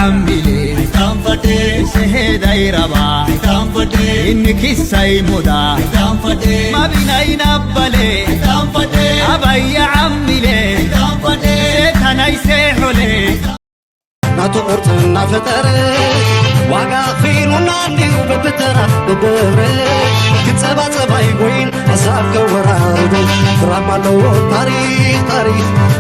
عملي تنفتي سهداي ربا تنفتي إنك السيمودا تنفتي ما بينا ينبلي تنفتي أبي عملي تنفتي سيتنا يسيحولي ناتو أرتنا فترة واقع فيلونا اللي وببترة بدرة كتسبع سبع يقوين أصاب كوراد رمى له تاريخ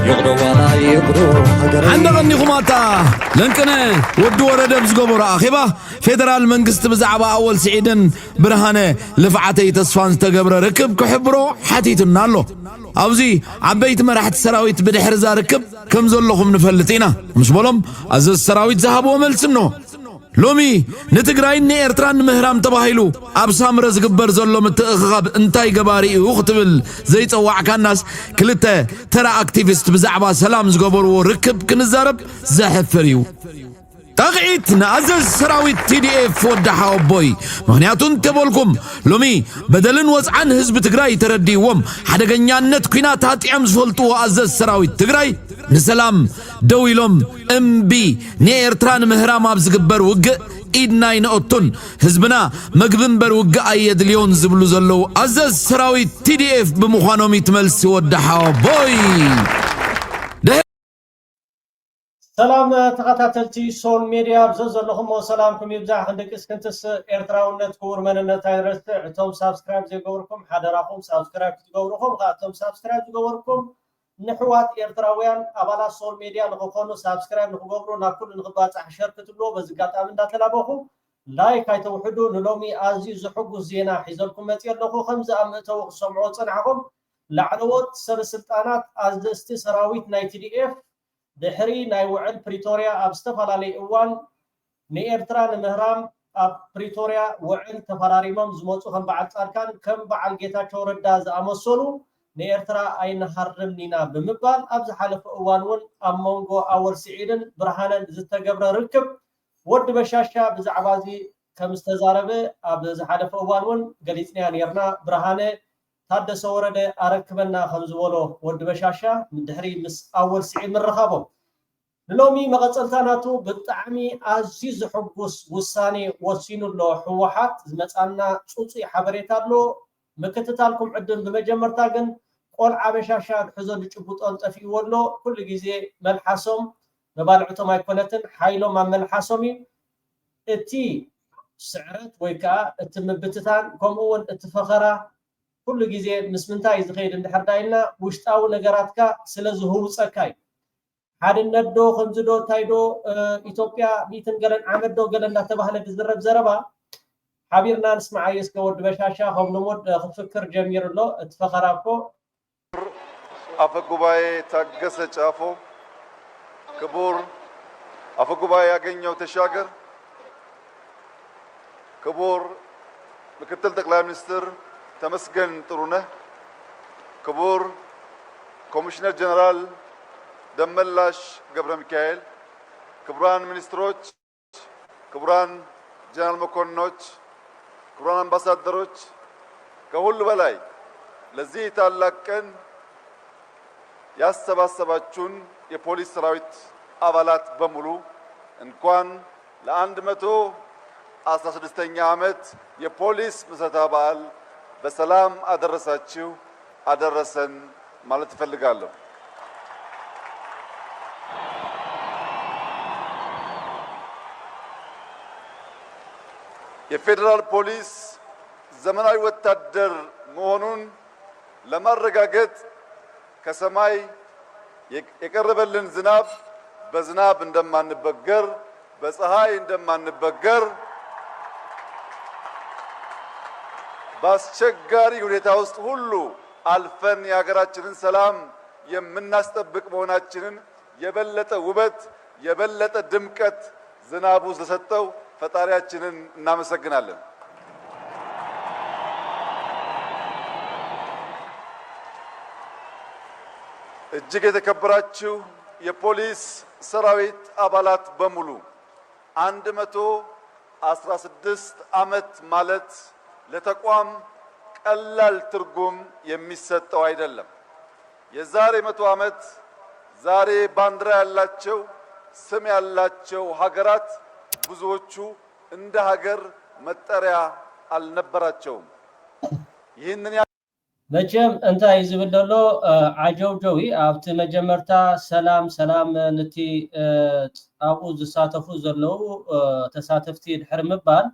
يقدو ولا يقدو عندك النخماتا لنكنا ودو ورد بزقبور آخبا فيدرال منقست بزعبا أول سعيدن برهانة لفعتي تصفان تقبر ركب كحبرو حتيتنا له أوزي عبيت مرحت سراويت بدحرزا ركب كم زلهم نفلتينا مش بولم أزز سراويت ذهبوا ملسنو لومي نتقراين نيرتران مهرام تباهيلو أبسام رزق برزولو متأخغاب انتاي قباري وقتبل زي توعك الناس كلتا ترى اكتيفيست بزعبا سلام زقبرو ركب كنزارب زاحف فريو تغعيت نأزز سراويت TDF ودحاو بوي مغنياتون تبولكم لومي بدلن وزعان هزب تقراي ترديوهم حدقنيانت كينات هاتيام زفلتو وأزز سراويت تقراي نسلام دويلوم امبي نيرتران مهرام ابزقبر وق إيدنا ينقطن هزبنا مقبنبر وق ايد ليون زبلو زلو أزز سراويت TDF بمخانوم يتملس ودحاو بوي سلام تقاتلتي سون ميديا بزز لهم وسلامكم يبزع عندك اسكنتس ايرتراونت كور مننت ايرست عتوم سبسكرايب زيغوركم حدراكم سبسكرايب تغوركم غاتوم سبسكرايب تغوركم نحوات ايرتراويان ابالا سون ميديا نخونو سبسكرايب نخغورو ناكل نخباص حشر كتلو بزقاطام እንዳተላበኹ لايك አይተውሕዱ ንሎሚ አዝዩ ዝሕጉስ ዜና ሒዘልኩም መጽየለኹ ከምዚ አምእተው ሰምዖ ጽንዓኹም ላዕለዎት ሰበስልጣናት አዝስቲ ሰራዊት ናይ TDF ድሕሪ ናይ ውዕል ፕሪቶሪያ ኣብ ዝተፈላለዩ እዋን ንኤርትራ ንምህራም ኣብ ፕሪቶሪያ ውዕል ተፈራሪሞም ዝመፁ ከም በዓል ጻድቃን ከም በዓል ጌታቸው ረዳ ዝኣመሰሉ ንኤርትራ ኣይንሃርምኒና ብምባል ኣብ ዝሓለፈ እዋን እውን ኣብ መንጎ ኣወል ስዒድን ብርሃንን ዝተገብረ ርክብ ወዲ በሻሻ ብዛዕባ እዚ ከም ዝተዛረበ ኣብ ዝሓለፈ እዋን እውን ገሊፅና ነርና ብርሃነ ታደሰ ወረደ አረክበና ከምዝበሎ ወዲ በሻሻ ድሕሪ ምስ ኣወል ስዒድ ምረኻቦም ንሎሚ መቐፀልታናቱ ብጣዕሚ ኣዝዩ ዝሕጉስ ውሳኔ ወሲኑሎ ሕወሓት ዝመፃና ፁፁይ ሓበሬታ ኣሎ ምክትታልኩም ዕድል ብመጀመርታ ግን ቆልዓ በሻሻ ሕዞ ንጭቡጦን ጠፊእዎ ኣሎ ኩሉ ግዜ መልሓሶም መባልዕቶም ኣይኮነትን ሓይሎም ኣብ መልሓሶም እዩ እቲ ስዕረት ወይ ከዓ እቲ ምብትታን ከምኡ እውን እቲ ፈኸራ كل جزء مسمنتاي زخيد اندحر دايلنا وشتاو نجاراتك سلزهو سكاي حد الندو خمزدو تايدو إثيوبيا بيتن قلن عمدو قلن لا تبهل بزرب زربا حبيرنا نسمع عيسك ورد بشاشا هم نمود فكر جميل الله اتفخراكو أفقباي تاقس جافو كبور أفقباي أغنيو تشاقر كبور مكتل تقلال منستر تمسكن طرونه كبور كوميشنر جنرال دملاش قبر ميكائيل كبران منستروች كبران جنرال مكونኖች كبران امباسادሮች ከሁሉ በላይ ለዚህ ታላቅ ቀን ያሰባሰባችሁን የፖሊስ ሰራዊት አባላት በሙሉ እንኳን ለ116ኛ ዓመት የፖሊስ ምስረታ በዓል በሰላም አደረሳችሁ አደረሰን ማለት ፈልጋለሁ። የፌደራል ፖሊስ ዘመናዊ ወታደር መሆኑን ለማረጋገጥ ከሰማይ የቀረበልን ዝናብ በዝናብ እንደማንበገር በፀሐይ እንደማንበገር በአስቸጋሪ ሁኔታ ውስጥ ሁሉ አልፈን የሀገራችንን ሰላም የምናስጠብቅ መሆናችንን የበለጠ ውበት የበለጠ ድምቀት ዝናቡ ስለሰጠው ፈጣሪያችንን እናመሰግናለን። እጅግ የተከበራችሁ የፖሊስ ሰራዊት አባላት በሙሉ 116 ዓመት ማለት ለተቋም ቀላል ትርጉም የሚሰጠው አይደለም። የዛሬ 100 ዓመት ዛሬ ባንዲራ ያላቸው ስም ያላቸው ሀገራት ብዙዎቹ እንደ ሀገር መጠሪያ አልነበራቸውም። ይህንን መቼም እንታይ ዝብል ዘሎ ዓጀውጀዊ ኣብቲ መጀመርታ ሰላም ነቲ ኣብኡ ዝሳተፉ ዘለው ተሳተፍቲ ድሕሪ ምባል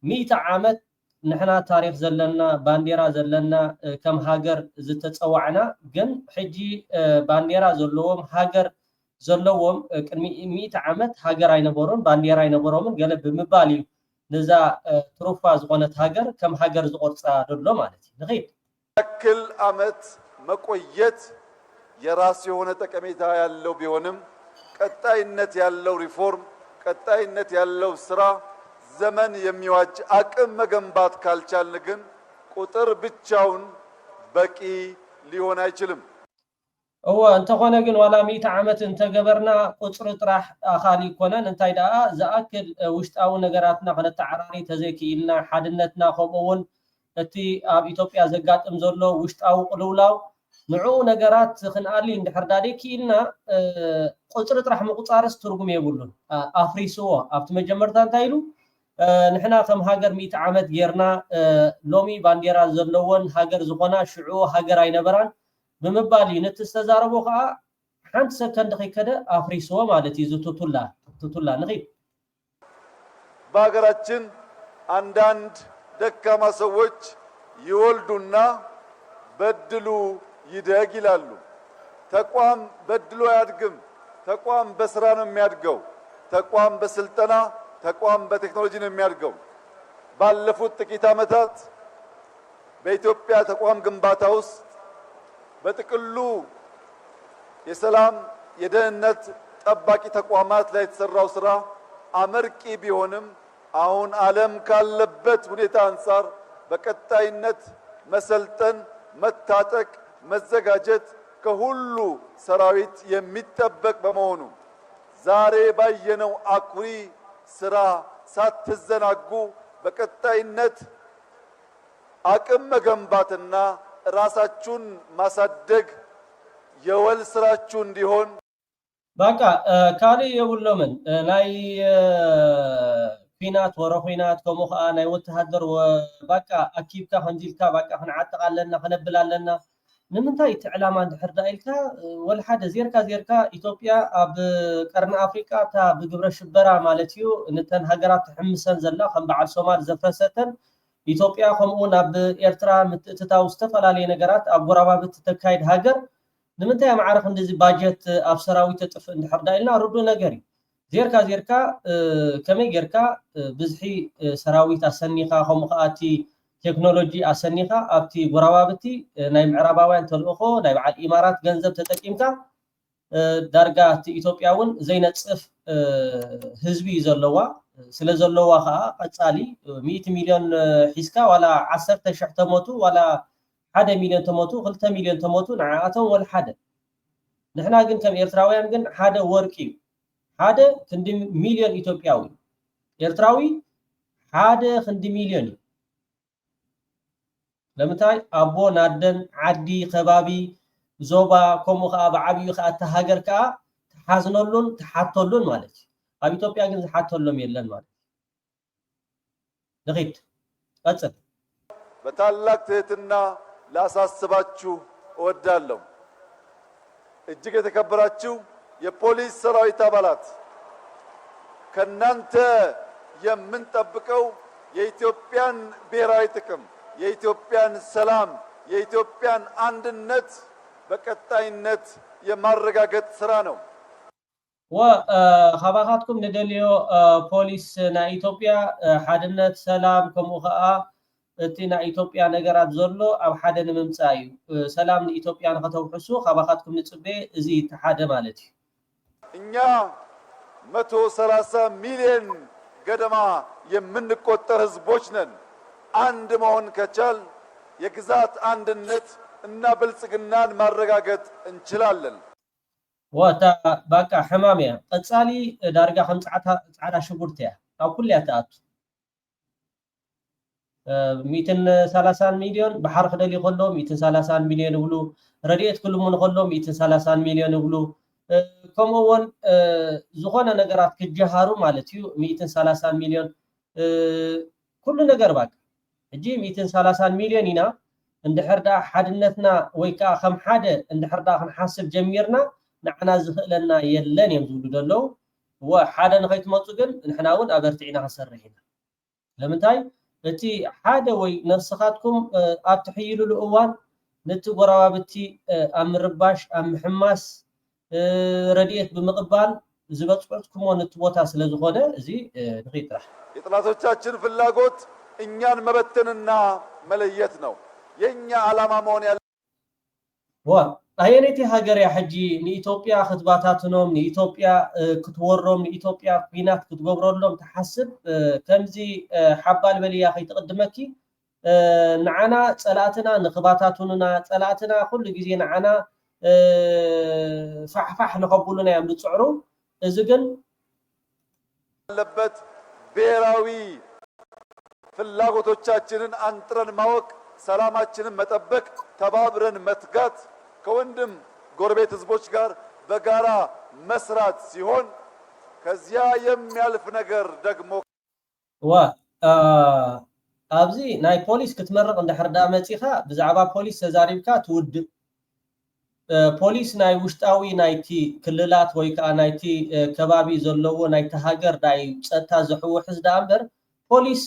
100 ዓመት ንሕና ታሪክ ዘለና ባንዴራ ዘለና ከም ሃገር ዝተፀዋዕና ግን ሕጂ ባንዴራ ዘለዎም ሃገር ዘለዎም ቅድሚ 100 ዓመት ሃገር ኣይነበሮም ባንዴራ ኣይነበሮምን ገለ ብምባል እዩ ነዛ ትሩፋ ዝኾነት ሃገር ከም ሃገር ዝቆርፃ ደሎ ማለት እዩ ንኺድ ያክል ዓመት መቆየት የራስ የሆነ ጠቀሜታ ያለው ቢሆንም ቀጣይነት ያለው ሪፎርም ቀጣይነት ያለው ስራ ዘመን የሚዋጅ አቅም መገንባት ካልቻልን ግን ቁጥር ብቻውን በቂ ሊሆን አይችልም። እንተኾነ ግን ዋላ 100 ዓመት እንተገበርና ቁፅሪ ጥራሕ ኣኻሊ ይኮነን እንታይ ደኣ ዝኣክል ውሽጣዊ ነገራትና ክነተዓራሪ ተዘይክኢልና ሓድነትና ከምኡውን እቲ ኣብ ኢትዮጵያ ዘጋጥም ዘሎ ውሽጣዊ ቅልውላው ንዑ ነገራት ክንኣሊ እንድሕር ዳዴ ክኢልና ቁፅሪ ጥራሕ ምቁፃርስ ትርጉም የብሉን ኣፍሪስዎ ኣብቲ መጀመርታ እንታይ ኢሉ ንሕና ከም ሃገር 100 ዓመት ጌርና ሎሚ ባንዴራ ዘለዎን ሃገር ዝኾና ሽዑ ሃገር ኣይነበራን ብምባል እዩ ነቲ ዝተዛረቦ ከዓ ሓንቲ ሰከንድ ከይከደ ኣፍሪስዎ ማለት እዩ ቱቱላ ንኺድ በሀገራችን አንዳንድ ደካማ ሰዎች ይወልዱና በድሉ ይደግ ይላሉ። ተቋም በድሉ አያድግም። ተቋም በስራ ነው የሚያድገው። ተቋም በስልጠና ተቋም በቴክኖሎጂ ነው የሚያድገው። ባለፉት ጥቂት ዓመታት በኢትዮጵያ ተቋም ግንባታ ውስጥ በጥቅሉ የሰላም የደህንነት ጠባቂ ተቋማት ላይ የተሰራው ስራ አመርቂ ቢሆንም አሁን ዓለም ካለበት ሁኔታ አንፃር በቀጣይነት መሰልጠን፣ መታጠቅ፣ መዘጋጀት ከሁሉ ሰራዊት የሚጠበቅ በመሆኑ ዛሬ ባየነው አኩሪ ስራ ሳትዘናጉ በቀጣይነት አቅም መገንባትና ራሳችሁን ማሳደግ የወል ስራችሁ እንዲሆን በቃ ካሊ የብሎምን ናይ ፊናት ወረኺናት ከምኡ ከዓ ናይ ወተሃደር በቃ ኣኪብካ ከንዚልካ በቃ ክንዓጥቕ ኣለና ክነብል ኣለና ንምንታይ እቲ ዕላማ እንድሕር ዳ ኢልካ ወላ ሓደ ዜርካ ኢትዮጵያ ኣብ ቀርኒ ኣፍሪቃ እታ ብግብረ ሽበራ ማለት እዩ ነተን ሃገራት ትሕምሰን ዘላ ከም በዓል ሶማል ዘፍረሰተን ኢትዮጵያ ከምኡ ናብ ኤርትራ ምትእትታው ዝተፈላለዩ ነገራት ኣብ ጎራባብቲ ተካይድ ሃገር ንምንታይ ማዕረኽ እንደዚ ባጀት ኣብ ሰራዊት ተጥፍ እንድሕር ዳ ኢልና ርዱ ነገር እዩ ዜርካ ከመይ ጌርካ ብዝሒ ሰራዊት ኣሰኒኻ ከምኡ ከዓ እቲ ቴክኖሎጂ ኣሰኒኻ ኣብቲ ጎራባብቲ ናይ ምዕራባውያን ተልእኾ ናይ በዓል ኢማራት ገንዘብ ተጠቂምካ ዳርጋ እቲ ኢትዮጵያ እውን ዘይነፅፍ ህዝቢ ዘለዋ ስለ ዘለዋ ከዓ ቀፃሊ 100 ሚልዮን ሒዝካ ዋላ 10,000 ተሞቱ ዋላ 1 ሚልዮን ተሞቱ 2 ሚልዮን ተሞቱ ንዓኣቶም ወላ ሓደ ንሕና ግን ከም ኤርትራውያን ግን ሓደ ወርቂ እዩ ሓደ ክንዲ ሚልዮን ኢትዮጵያዊ ኤርትራዊ ሓደ ክንዲ ሚልዮን እዩ ለምታይ ኣቦ ናደን ዓዲ ከባቢ ዞባ ከምኡ ከዓ ብዓብዩ ከዓ እቲ ሃገር ከዓ ተሓዝነሉን ተሓተሉን ማለት እዩ ኣብ ኢትዮጵያ ግን ዝሓተሎም የለን ማለት ንኺድ ቀፅል በታላቅ ትህትና ላሳስባችሁ እወዳለሁ። እጅግ የተከበራችሁ የፖሊስ ሰራዊት አባላት ከናንተ የምንጠብቀው የኢትዮጵያን ብሔራዊ ጥቅም የኢትዮጵያን ሰላም የኢትዮጵያን አንድነት በቀጣይነት የማረጋገጥ ስራ ነው። ወኻባኻትኩም ንደልዮ ፖሊስ ናይ ኢትዮጵያ ሓድነት ሰላም ከምኡ ከዓ እቲ ናይ ኢትዮጵያ ነገራት ዘሎ ኣብ ሓደ ንምምፃእ እዩ ሰላም ንኢትዮጵያ ንኸተውሕሱ ኻባኻትኩም ንፅቤ እዚ ተሓደ ማለት እዩ እኛ 130 ሚሊዮን ገደማ የምንቆጠር ህዝቦች ነን። አንድ መሆን ከቻል የግዛት አንድነት እና ብልጽግናን ማረጋገጥ እንችላለን። ወታ በቃ ሕማምያ ቀፃሊ ዳርጋ ከም ፃዕዳ ሽጉርቲ እያ ኣብ ኩልያ ተኣቱ 130 ሚልዮን ባሕር ክደልዩ ከሎ 130 ሚልዮን ይብሉ ረድኤት ክልሙን ከሎ 130 ሚልዮን ይብሉ ከምኡውን ዝኾነ ነገራት ክጀሃሩ ማለት እዩ 130 ሚሊዮን ኩሉ ነገር ባክ እጂ 130 ሚሊዮን ኢና እንድሕርዳ ሓድነትና ወይ ከዓ ከም ሓደ እንድሕርዳ ክንሓስብ ጀሚርና ንዓና ዝኽእለና የለን እዮም ዝብሉ ደለው ወሓደ ንኸይትመፁ ግን ንሕና እውን ኣበርቲዕና ክንሰርሕ ኢና ለምንታይ እቲ ሓደ ወይ ነፍስኻትኩም ኣብ ትሕይሉሉ እዋን ነቲ ጎረባብቲ ኣብ ምርባሽ ኣብ ምሕማስ ረድኤት ብምቕባል ዝበፅበፅኩሞ ነቲ ቦታ ስለ ዝኾነ እዚ ንኸይጥራሕ የጠላቶቻችን ፍላጎት እኛን መበተንና መለየት ነው የኛ ዓላማ መሆን ያለ ኣየነይቲ ሃገር ያ ሕጂ ንኢትዮጵያ ክትባታትኖም ንኢትዮጵያ ክትወሮም ንኢትዮጵያ ኩናት ክትገብረሎም ተሓስብ ከምዚ ሓባል በልያ ከይትቅድመኪ ንዓና ፀላእትና ንኽባታትኑና ፀላእትና ኩሉ ግዜ ንዓና ፋሕፋሕ ንኸብሉና እዮም ዝፅዕሩ እዚ ግን ያለበት ብሔራዊ ፍላጎቶቻችንን አንጥረን ማወቅ ሰላማችንን መጠበቅ ተባብረን መትጋት ከወንድም ጎረቤት ህዝቦች ጋር በጋራ መስራት ሲሆን ከዚያ የሚያልፍ ነገር ደግሞ ኣብዚ ናይ ፖሊስ ክትመረቕ እንድሕርዳ መፂኻ ብዛዕባ ፖሊስ ተዛሪብካ ትውድእ ፖሊስ ናይ ውሽጣዊ ናይቲ ክልላት ወይ ከዓ ናይቲ ከባቢ ዘለዎ ናይቲ ሃገር ናይ ፀጥታ ዝሕውሕዝ ዳ እምበር ፖሊስ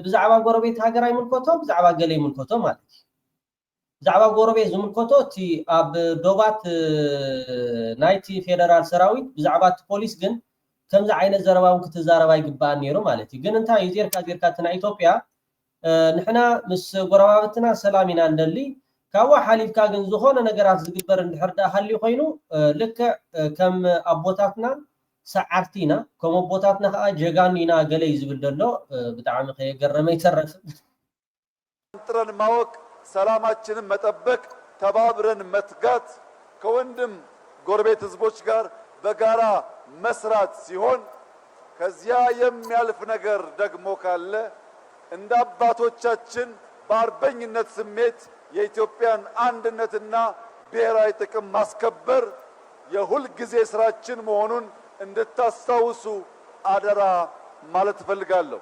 ብዛዕባ ጎረቤት ሃገር ኣይምልከቶ ብዛዕባ ገለ ይምልከቶ ማለት እዩ ብዛዕባ ጎረቤት ዝምልከቶ እቲ ኣብ ዶባት ናይቲ ፌደራል ሰራዊት ብዛዕባ እቲ ፖሊስ ግን ከምዚ ዓይነት ዘረባ እውን ክትዛረባ ይግባእ ነይሩ ማለት እዩ ግን እንታይ እዩ ዜርካ እቲ ናይ ኢትዮጵያ ንሕና ምስ ጎረባብትና ሰላም ኢና እንደሊ ካብዋ ሓሊፍካ ግን ዝኾነ ነገራት ዝግበር እንድሕር ዳ ሃልዩ ኮይኑ ልክዕ ከም ኣቦታትና ሰዓርቲ ኢና ከም ኣቦታትና ከዓ ጀጋኑ ኢና ገለ እዩ ዝብል ደሎ ብጣዕሚ ከየገረመ ይተረፍ አንጥረን ማወቅ ሰላማችንን መጠበቅ ተባብረን መትጋት ከወንድም ጎረቤት ህዝቦች ጋር በጋራ መስራት ሲሆን ከዚያ የሚያልፍ ነገር ደግሞ ካለ እንደ አባቶቻችን በአርበኝነት ስሜት የኢትዮጵያን አንድነትና ብሔራዊ ጥቅም ማስከበር የሁል ጊዜ ስራችን መሆኑን እንድታስታውሱ አደራ ማለት እፈልጋለሁ።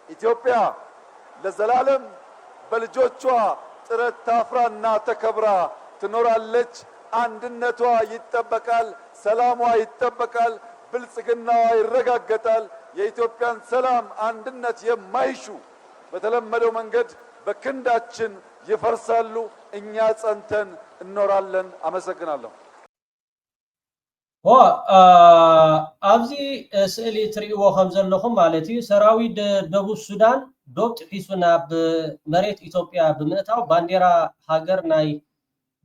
ኢትዮጵያ ለዘላለም በልጆቿ ጥረት ታፍራና ተከብራ ትኖራለች። አንድነቷ ይጠበቃል፣ ሰላሟ ይጠበቃል፣ ብልጽግናዋ ይረጋገጣል። የኢትዮጵያን ሰላም አንድነት የማይሹ በተለመደው መንገድ በክንዳችን ይፈርሳሉ። እኛ ጸንተን እንኖራለን። አመሰግናለሁ። ኣብዚ ስእሊ ትሪእዎ ከም ዘለኹም ማለት እዩ ሰራዊት ደቡብ ሱዳን ዶብ ጥሒሱ ናብ መሬት ኢትዮጵያ ብምእታው ባንዴራ ሃገር ናይ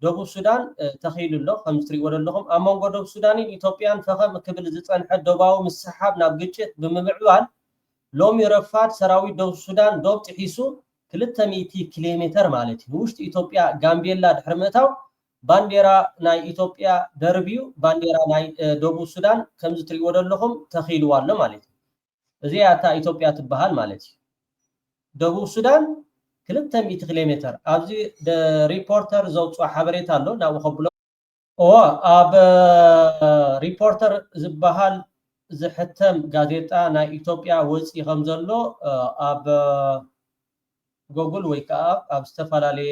ደቡብ ሱዳን ተኺሉ ኣሎ ከም ትሪእዎ ዘለኹም ኣብ መንጎ ደቡብ ሱዳንን ኢትዮጵያን ፈኸም ክብል ዝፀንሐ ደባዊ ምስሓብ ናብ ግጭት ብምምዕባል ሎሚ ረፋድ ሰራዊት ደቡብ ሱዳን ዶብ ጥሒሱ 200 ኪሎ ሜትር ማለት እዩ ውሽጢ ኢትዮጵያ ጋምቤላ ድሕሪ ምእታው ባንዴራ ናይ ኢትዮጵያ ደርቢዩ ባንዴራ ናይ ደቡብ ሱዳን ከም ትሪእዎ ዘለኹም ተኺልዋ ኣሎ ማለት እዩ እዚኣ እታ ኢትዮጵያ ትበሃል ማለት እዩ ደቡብ ሱዳን 200 ኪሎ ሜትር ኣብዚ ሪፖርተር ዘውፅኦ ሓበሬታ ኣሎ ናብኡ ከብሎ ኣብ ሪፖርተር ዝበሃል ዝሕተም ጋዜጣ ናይ ኢትዮጵያ ወፂ ከም ዘሎ ኣብ ጎግል ወይ ከዓ ኣብ ዝተፈላለየ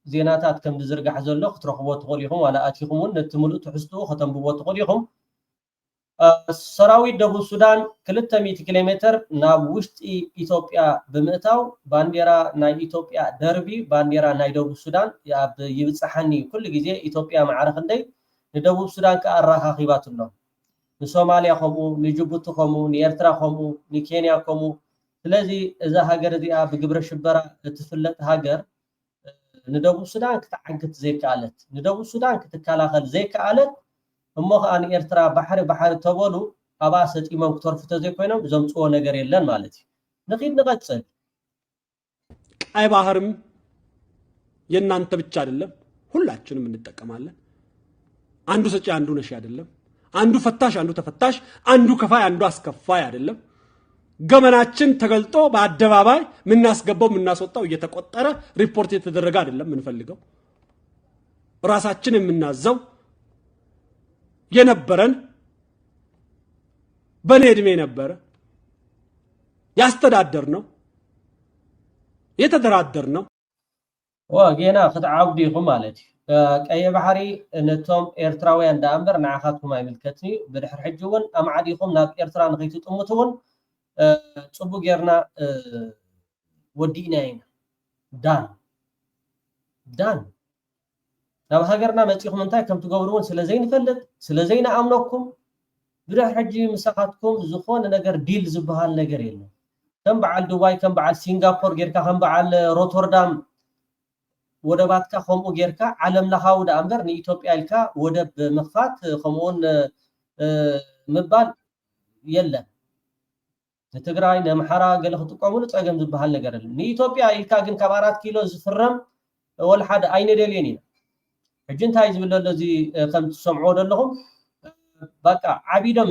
ዜናታት ከም ዝዝርጋሕ ዘሎ ክትረኽቦ ትኽእሉ ኢኹም ዋላ ኣትኹም እውን ነቲ ሙሉእ ትሕዝትኡ ከተንብቦ ትኽእሉ ኢኹም ሰራዊት ደቡብ ሱዳን 200 ኪሎ ሜትር ናብ ውሽጢ ኢትዮጵያ ብምእታው ባንዴራ ናይ ኢትዮጵያ ደርቢ ባንዴራ ናይ ደቡብ ሱዳን ኣብ ይብፅሓኒ ኩሉ ግዜ ኢትዮጵያ ማዕረ ክንደይ ንደቡብ ሱዳን ከዓ ኣራኻኺባትሎ ንሶማልያ ከምኡ ንጅቡቲ ከምኡ ንኤርትራ ከምኡ ንኬንያ ከምኡ ስለዚ እዛ ሃገር እዚኣ ብግብረ ሽበራ እትፍለጥ ሃገር ንደቡብ ሱዳን ክትዓግት ዘይከኣለት ንደቡብ ሱዳን ክትከላኸል ዘይከኣለት እሞ ከዓ ንኤርትራ ባሕሪ ተበሉ ኣብኣ ሰጢሞም ክተርፉ ተዘይኮይኖም ዘምፅዎ ነገር የለን ማለት እዩ ንኺድ ንቐፅል ቀይ ባህርም የእናንተ ብቻ አይደለም ሁላችንም እንጠቀማለን አንዱ ሰጪ አንዱ ነሽ አይደለም አንዱ ፈታሽ አንዱ ተፈታሽ አንዱ ከፋይ አንዱ አስከፋይ አይደለም ገመናችን ተገልጦ በአደባባይ ምናስገባው ምናስወጣው እየተቆጠረ ሪፖርት የተደረገ አይደለም ምንፈልገው ራሳችን የምናዘው የነበረን በኔ እድሜ ነበረ ያስተዳደር ነው የተደራደር ነው ወጌና ክትዓብዱ ይኹም ማለት ቀይ ባህሪ ነቶም ኤርትራውያን ዳእምበር ንዓኻትኩም አይምልከትኒ ብድሕሪ ሕጂ እውን ኣማዓዲኹም ናብ ኤርትራ ንኸይትጥምቱ እውን ጽቡቅ ጌርና ወዲእና ኢና ዳን ናብ ሃገርና መጪኹም እንታይ ከም ትገብሩ እውን ስለዘይንፈልጥ ስለዘይንኣምነኩም ብድሕሪ ሕጂ ምሳኻትኩም ዝኾነ ነገር ዲል ዝበሃል ነገር የለን ከም በዓል ዱባይ ከም በዓል ሲንጋፖር ጌርካ ከም በዓል ሮተርዳም ወደባትካ ከምኡ ጌርካ ዓለም ለኻው ዳእምበር ንኢትዮጵያ ኢልካ ወደብ ምኽፋት ከምኡውን ምባል የለን ንትግራይ ንኣምሓራ ገለ ክትጥቀሙሉ ፀገም ዝበሃል ነገር የለን ንኢትዮጵያ ኢልካ ግን ካብ 4 ኪሎ ዝፍረም ወላ ሓደ ኣይነደልየን ኢና ሕጂ እንታይ ዝብል ዘሎ እዚ ከም ትሰምዕዎ ዘለኹም በቃ ዓቢዶም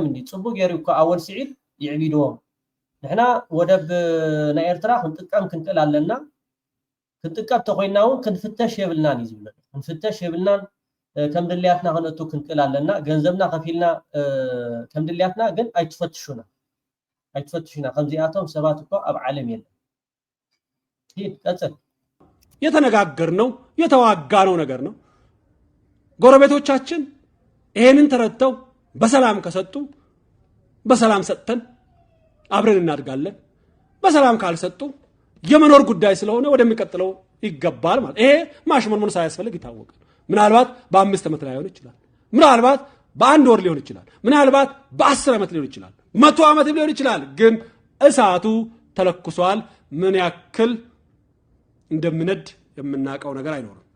እንዲ ፅቡቅ ጌሩ እኮ ኣወል ስዒድ ይዕቢድዎም ንሕና ወደብ ናይ ኤርትራ ክንጥቀም ክንክእል ኣለና ክንጥቀም ተኮይና እውን ክንፍተሽ የብልናን እዩ ዝብል ክንፍተሽ የብልናን ከም ድልያትና ክንእቱ ክንክእል ኣለና ገንዘብና ከፊልና ከም ድልያትና ግን ኣይትፈትሹና ከምዚኣቶም ሰባት እኮ ኣብ ዓለም የለን ሂድ ቀጽል የተነጋገርነው የተዋጋነው ነገር ነው ጎረቤቶቻችን ይሄንን ተረድተው በሰላም ከሰጡ በሰላም ሰጥተን አብረን እናድጋለን በሰላም ካልሰጡ የመኖር ጉዳይ ስለሆነ ወደሚቀጥለው ይገባል ማለት ይሄ ማሽሞንሞን ሳያስፈልግ ይታወቃል ምናልባት በ5 ዓመት ላይ ሊሆን ይችላል ምናልባት በአንድ ወር ሊሆን ይችላል ምናልባት በ10 ዓመት ሊሆን ይችላል 100 ዓመት ሊሆን ይችላል ግን እሳቱ ተለኩሷል ምን ያክል እንደምነድ የምናቀው ነገር አይኖርም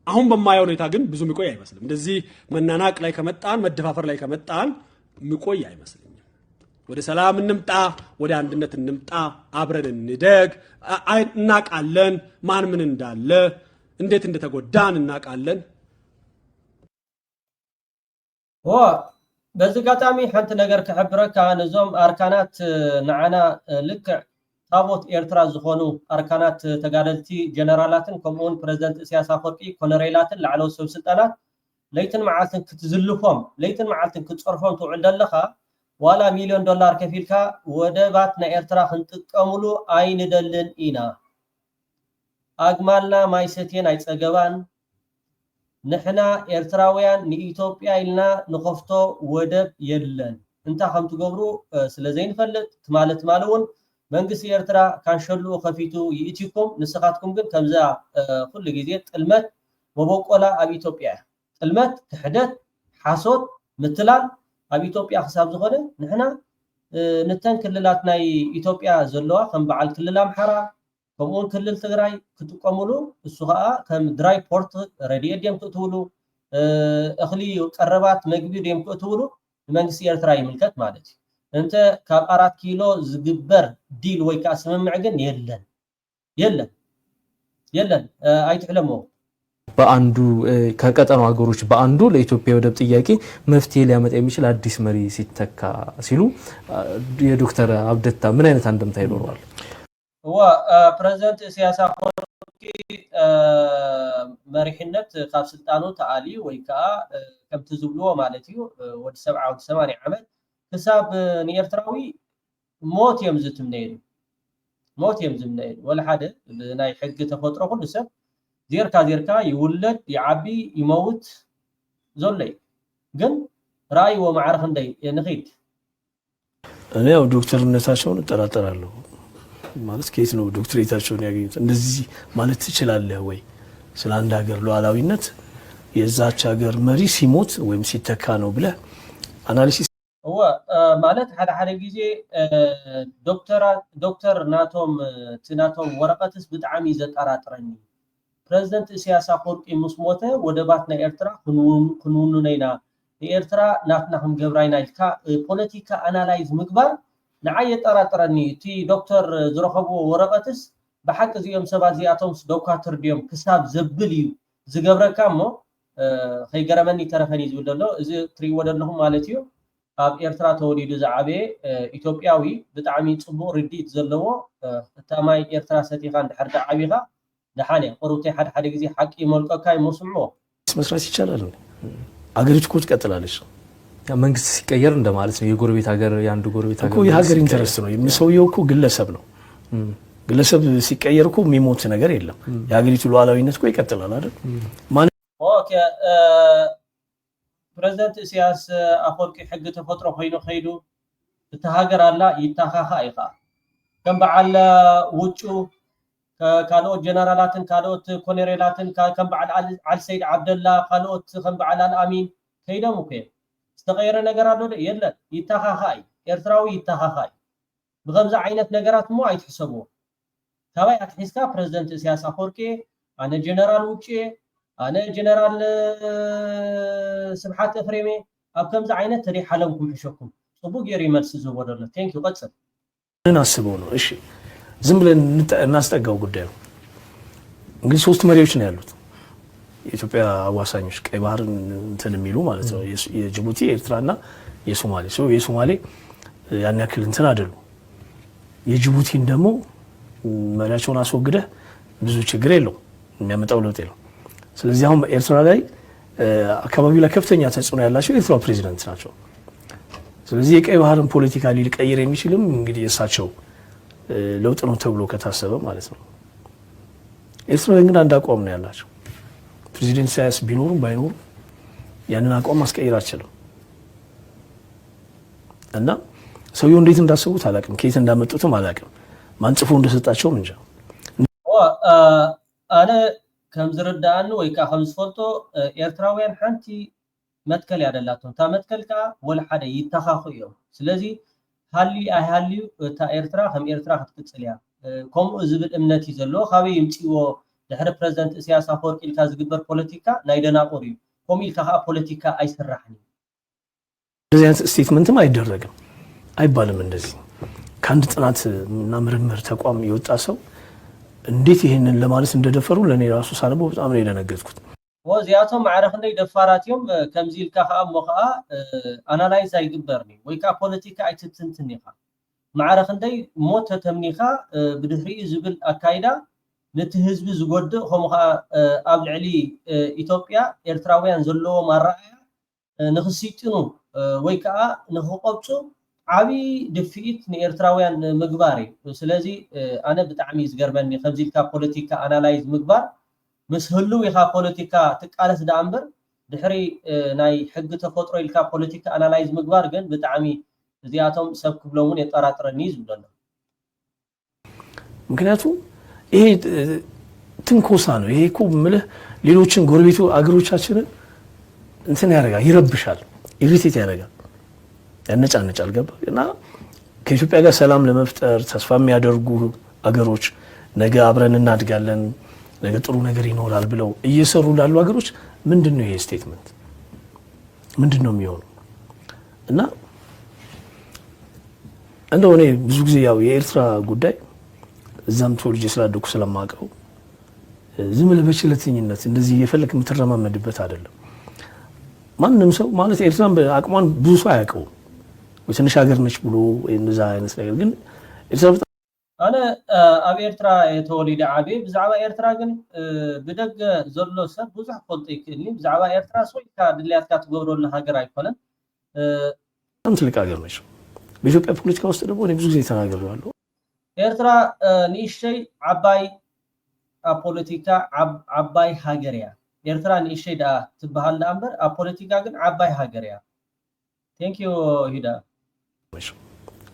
አሁን በማየው ሁኔታ ግን ብዙ ምቆይ አይመስልም እንደዚህ መናናቅ ላይ ከመጣን መደፋፈር ላይ ከመጣን ምቆይ አይመስልም ወደ ሰላም እንምጣ ወደ አንድነት እንምጣ አብረን እንደግ እናቃለን ማን ምን እንዳለ እንዴት እንደተጎዳን እናቃለን በዚህ ጋጣሚ ሓንቲ ነገር ክሕብረካ ነዞም ኣርካናት ንዓና ልክ ታቦት ኤርትራ ዝኾኑ ኣርካናት ተጋደልቲ ጀነራላትን ከምኡውን ፕሬዝደንት ኢሳያስ አፈወርቂ ኮሎኔላትን ላዕለዎት ሰብ ስልጣናት ለይትን መዓልትን ክትዝልፎም ለይትን መዓልትን ክትፀርፎም ትውዕል ዘለኻ ዋላ $1,000,000 ከፊልካ ወደባት ናይ ኤርትራ ክንጥቀሙሉ ኣይንደልን ኢና ኣግማልና ማይ ሰትየን ኣይፀገባን ንሕና ኤርትራውያን ንኢትዮጵያ ኢልና ንኸፍቶ ወደብ የለን እንታይ ከም ትገብሩ ስለዘይንፈልጥ ማለት እውን መንግስቲ ኤርትራ ካንሸሉ ከፊቱ ይእቲኩም ንስኻትኩም ግን ከምዛ ኩሉ ግዜ ጥልመት ወበቆላ ኣብ ኢትዮጵያ ጥልመት ክሕደት ሓሶት ምትላል ኣብ ኢትዮጵያ ክሳብ ዝኾነ ንሕና ንተን ክልላት ናይ ኢትዮጵያ ዘለዋ ከም በዓል ክልል ኣምሓራ ከምኡውን ክልል ትግራይ ክጥቀሙሉ እሱ ከዓ ከም ድራይ ፖርት ረድኤት ድዮም ክእትውሉ እኽሊ ቀረባት መግቢ ድዮም ክእትውሉ ንመንግስቲ ኤርትራ ይምልከት ማለት እዩ እንተ ካብ 4 ኪሎ ዝግበር ዲል ወይ ከዓ ስምምዕ ግን የለን አይትሕለሞ በአንዱ ከቀጠናው ሀገሮች በአንዱ ለኢትዮጵያ ወደብ ጥያቄ መፍትሄ ሊያመጣ የሚችል አዲስ መሪ ሲተካ ሲሉ የዶክተር አብደታ ምን አይነት አንደምታ ይኖረዋል ፕሬዝዳንት ኢሳያስ አፈወርቂ መሪሕነት ካብ ስልጣኑ ተኣሊ ወይ ከዓ ከምቲ ዝብልዎ ማለት እዩ ወዲ 70 ዓመት ክሳብ ንኤርትራዊ ሞት እዮም ዝትምነይሉ ወላ ሓደ ናይ ሕጊ ተፈጥሮ ኩሉ ሰብ ዜርካ ይውለድ ይዓቢ ይመውት ዘሎይ ግን ራእይ ወማዕረፍ እንደይ ንኺድ እኔ ያው ዶክተርነታቸውን እጠራጠራለሁ ማለት ከየት ነው ዶክተሬታቸውን ያገኙት እንደዚህ ማለት ትችላለህ ወይ ስለ አንድ ሀገር ሉዓላዊነት የዛች ሀገር መሪ ሲሞት ወይም ሲተካ ነው ብለ አናሊሲስ ማለት ሓደ ግዜ ዶክተር ናቶም ወረቀትስ ብጣዕሚ ዘጠራጥረኒ ፕሬዝዳንት ኢሳያስ አፈወርቂ ምስ ሞተ ወደባት ናይ ኤርትራ ክንውኑነይና ንኤርትራ ናትና ክንገብራይና ኢልካ ፖለቲካ አናላይዝ ምግባር ንዓይ የጠራጥረኒ እቲ ዶክተር ዝረኸብዎ ወረቀትስ ብሓቂ እዚኦም ሰባት እዚኣቶምስ ዶክተር ድዮም ክሳብ ዘብል እዩ ዝገብረካ እሞ ከይገረመኒ ተረፈኒ ዝብል ዘሎ እዚ ትሪእዎ ዘለኹም ማለት እዩ ኣብ ኤርትራ ተወሊዱ ዝዓበየ ኢትዮጵያዊ ብጣዕሚ ፅቡቅ ርዲኢት ዘለዎ እታ ማይ ኤርትራ ሰቲኻ እንድሕር ዓቢኻ ደሓነ ቁሩብተይ ሓደ ግዜ ሓቂ መልቀካ ይመስምዖ መስራት ይቻላል። አገሪቱ እኮ ትቀጥላለች። መንግስት ሲቀየር እንደማለት ነው። የጎረቤት ሀገር ያንዱ ጎረቤት ሀገር እኮ የሀገር ኢንተረስት ነው። የሚሰውየው እኮ ግለሰብ ነው። ግለሰብ ሲቀየር እኮ የሚሞት ነገር የለም። የሀገሪቱ ሉዓላዊነት እኮ ይቀጥላል አይደል? ኦኬ ፕሬዝዳንት ኢሳያስ አፈወርቂ ሕጊ ተፈጥሮ ኮይኑ ኸይዱ እቲ ሃገር አላ ይታኻኻ ኢኻ ከም በዓል ውጩ ካልኦት ጀነራላትን ካልኦት ኮሎኔላትን ከም በዓል አልሰይድ አብደላ ካልኦት ከም በዓል አልአሚን ከይዶም እኮ ዝተቀየረ ነገር አሎ የለን። ይታኻኻ ኤርትራዊ ይታኻኻ ብከምዚ ዓይነት ነገራት ሞ አይትሕሰብዎ ካባይ አትሒዝካ ፕሬዝዳንት ኢሳያስ አፈወርቂ አነ ጀነራል ውጭ አነ ጀነራል ስብሓት ኤፍሬም ኣብ ከምዚ ዓይነት ተደይ ሓለምኩም ሕሸኩም ጽቡቅ ጌሩ ይመልስ ዝወደለ ቴንክ ዩ ቀጽል እናስበው ነው። እሺ ዝም ብለን እናስጠጋው ጉዳዩ። እንግዲህ 3 መሪዎች ነው ያሉት የኢትዮጵያ አዋሳኞች ቀይ ባህርን እንትን የሚሉ ማለት ነው። የጅቡቲ ኤርትራና የሶማሌ የሶማሌ ያን ያክል እንትን አይደሉ። የጅቡቲን ደግሞ መሪያቸውን አስወግደህ ብዙ ችግር የለው የሚያመጣው ለውጥ የለው። ስለዚህ አሁን ኤርትራ ላይ አካባቢው ላይ ከፍተኛ ተጽዕኖ ያላቸው የኤርትራ ፕሬዚዳንት ናቸው። ስለዚህ የቀይ ባህርን ፖለቲካ ሊቀይር የሚችልም እንግዲህ የእሳቸው ለውጥ ነው ተብሎ ከታሰበ ማለት ነው። ኤርትራ ግን አንድ አቋም ነው ያላቸው። ፕሬዚዳንት ኢሳያስ ቢኖሩም ባይኖሩም ያንን አቋም ማስቀየር አይችልም እና ሰውየው እንዴት እንዳሰቡት አላውቅም፣ ከየት እንዳመጡትም አላውቅም፣ ማን ጽፎ እንደሰጣቸውም እንጃ። አነ ከም ዝርዳእኒ ወይ ከዓ ከም ዝፈልጦ ኤርትራውያን ሓንቲ መትከል ያደላቶም እታ መትከል ከዓ ወላ ሓደ ይተኻኹ እዮም። ስለዚ ሃልዩ ኣይሃልዩ እታ ኤርትራ ከም ኤርትራ ክትቅፅል እያ ከምኡ ዝብል እምነት እዩ ዘለዎ። ካበይ ይምፅዎ ድሕሪ ፕሬዝዳንት ኢሳያስ አፈወርቂ ኢልካ ዝግበር ፖለቲካ ናይ ደናቁር እዩ። ከምኡ ኢልካ ከዓ ፖለቲካ አይሰራሕን። እንደዚህ አይነት ስቴትመንትም አይደረግም አይባልም። እንደዚህ ከአንድ ጥናት እና ምርምር ተቋም የወጣ ሰው እንዴት ይሄንን ለማለት እንደደፈሩ ለኔ ራሱ ሳነበው በጣም ነው የደነገጥኩት። ወዚያቶም ማዕረክ እንደ ደፋራትዮም ከምዚ ኢልካ ከዓ እሞ ከዓ አናላይዝ አይግበርኒ ወይ ከዓ ፖለቲካ አይትትንትን ኢኻ ማዕረክ እንደ ሞት ተተምኒኻ ብድሕሪኡ ዝብል አካይዳ ነቲ ህዝቢ ዝጎድእ ከምኡ ከዓ ኣብ ልዕሊ ኢትዮጵያ ኤርትራውያን ዘለዎም ኣረኣእያ ንክሲጥኑ ወይ ከዓ ንክቆብፁ ዓብይ ድፍኢት ንኤርትራውያን ምግባር እዩ። ስለዚ ኣነ ብጣዕሚ ዝገርመኒ ከምዚ ኢልካ ፖለቲካ አናላይዝ ምግባር ምስ ህልው ኢኻ ፖለቲካ ትቃለስ ዳ እምበር ድሕሪ ናይ ሕጊ ተፈጥሮ ኢልካ ፖለቲካ አናላይዝ ምግባር ግን ብጣዕሚ እዚኣቶም ሰብ ክብሎምን የጠራጥረኒ ዝብለሎ። ምክንያቱም ይሄ ትንኮሳ ነው። ይሄ እኮ ምልህ ሌሎችን ጎረቤቱ አገሮቻችንን እንትን ያደርጋል፣ ይረብሻል፣ ኢሪቴት ያደርጋል፣ ያነጫነጫል። ገባ እና ከኢትዮጵያ ጋር ሰላም ለመፍጠር ተስፋ የሚያደርጉ አገሮች ነገ አብረን እናድጋለን ነገ ጥሩ ነገር ይኖራል ብለው እየሰሩ ላሉ አገሮች ምንድነው ይሄ ስቴትመንት ምንድነው የሚሆነው? እና እንደው እኔ ብዙ ጊዜ ያው የኤርትራ ጉዳይ እዛም ተወልጄ ስላደኩ ስለማውቀው ዝም ብለህ በችለተኝነት እንደዚህ እየፈለክ የምትረማመድበት አይደለም። ማንም ሰው ማለት ኤርትራን በአቅሟን ብዙ ሰው አያውቀውም ወይ ትንሽ ሀገር ነች ብሎ ወይ እንደዛ አይነት ነገር ግን ኤርትራ አነ ኣብ ኤርትራ የተወለደ ዓበ ብዛዕባ ኤርትራ ግን ብደገ ዘሎ ሰብ ብዙሕ ፈልጦ ይክእልኒ። ብዛዕባ ኤርትራ ሰውካ ድልያትካ ትገብረሉ ሃገር አይኮነን። ትልቅ ሀገር ነች። በኢትዮጵያ ፖለቲካ ውስጥ ደግሞ እኔ ብዙ ጊዜ ተናግሬያለሁ። ኤርትራ ንእሽተይ ዓባይ ኣብ ፖለቲካ ዓባይ ሃገር እያ። ኤርትራ ንእሽተይ ዳ ትበሃል ዳ እምበር ኣብ ፖለቲካ ግን ዓባይ ሃገር እያ። ቴንክ ዩ ሂዳ።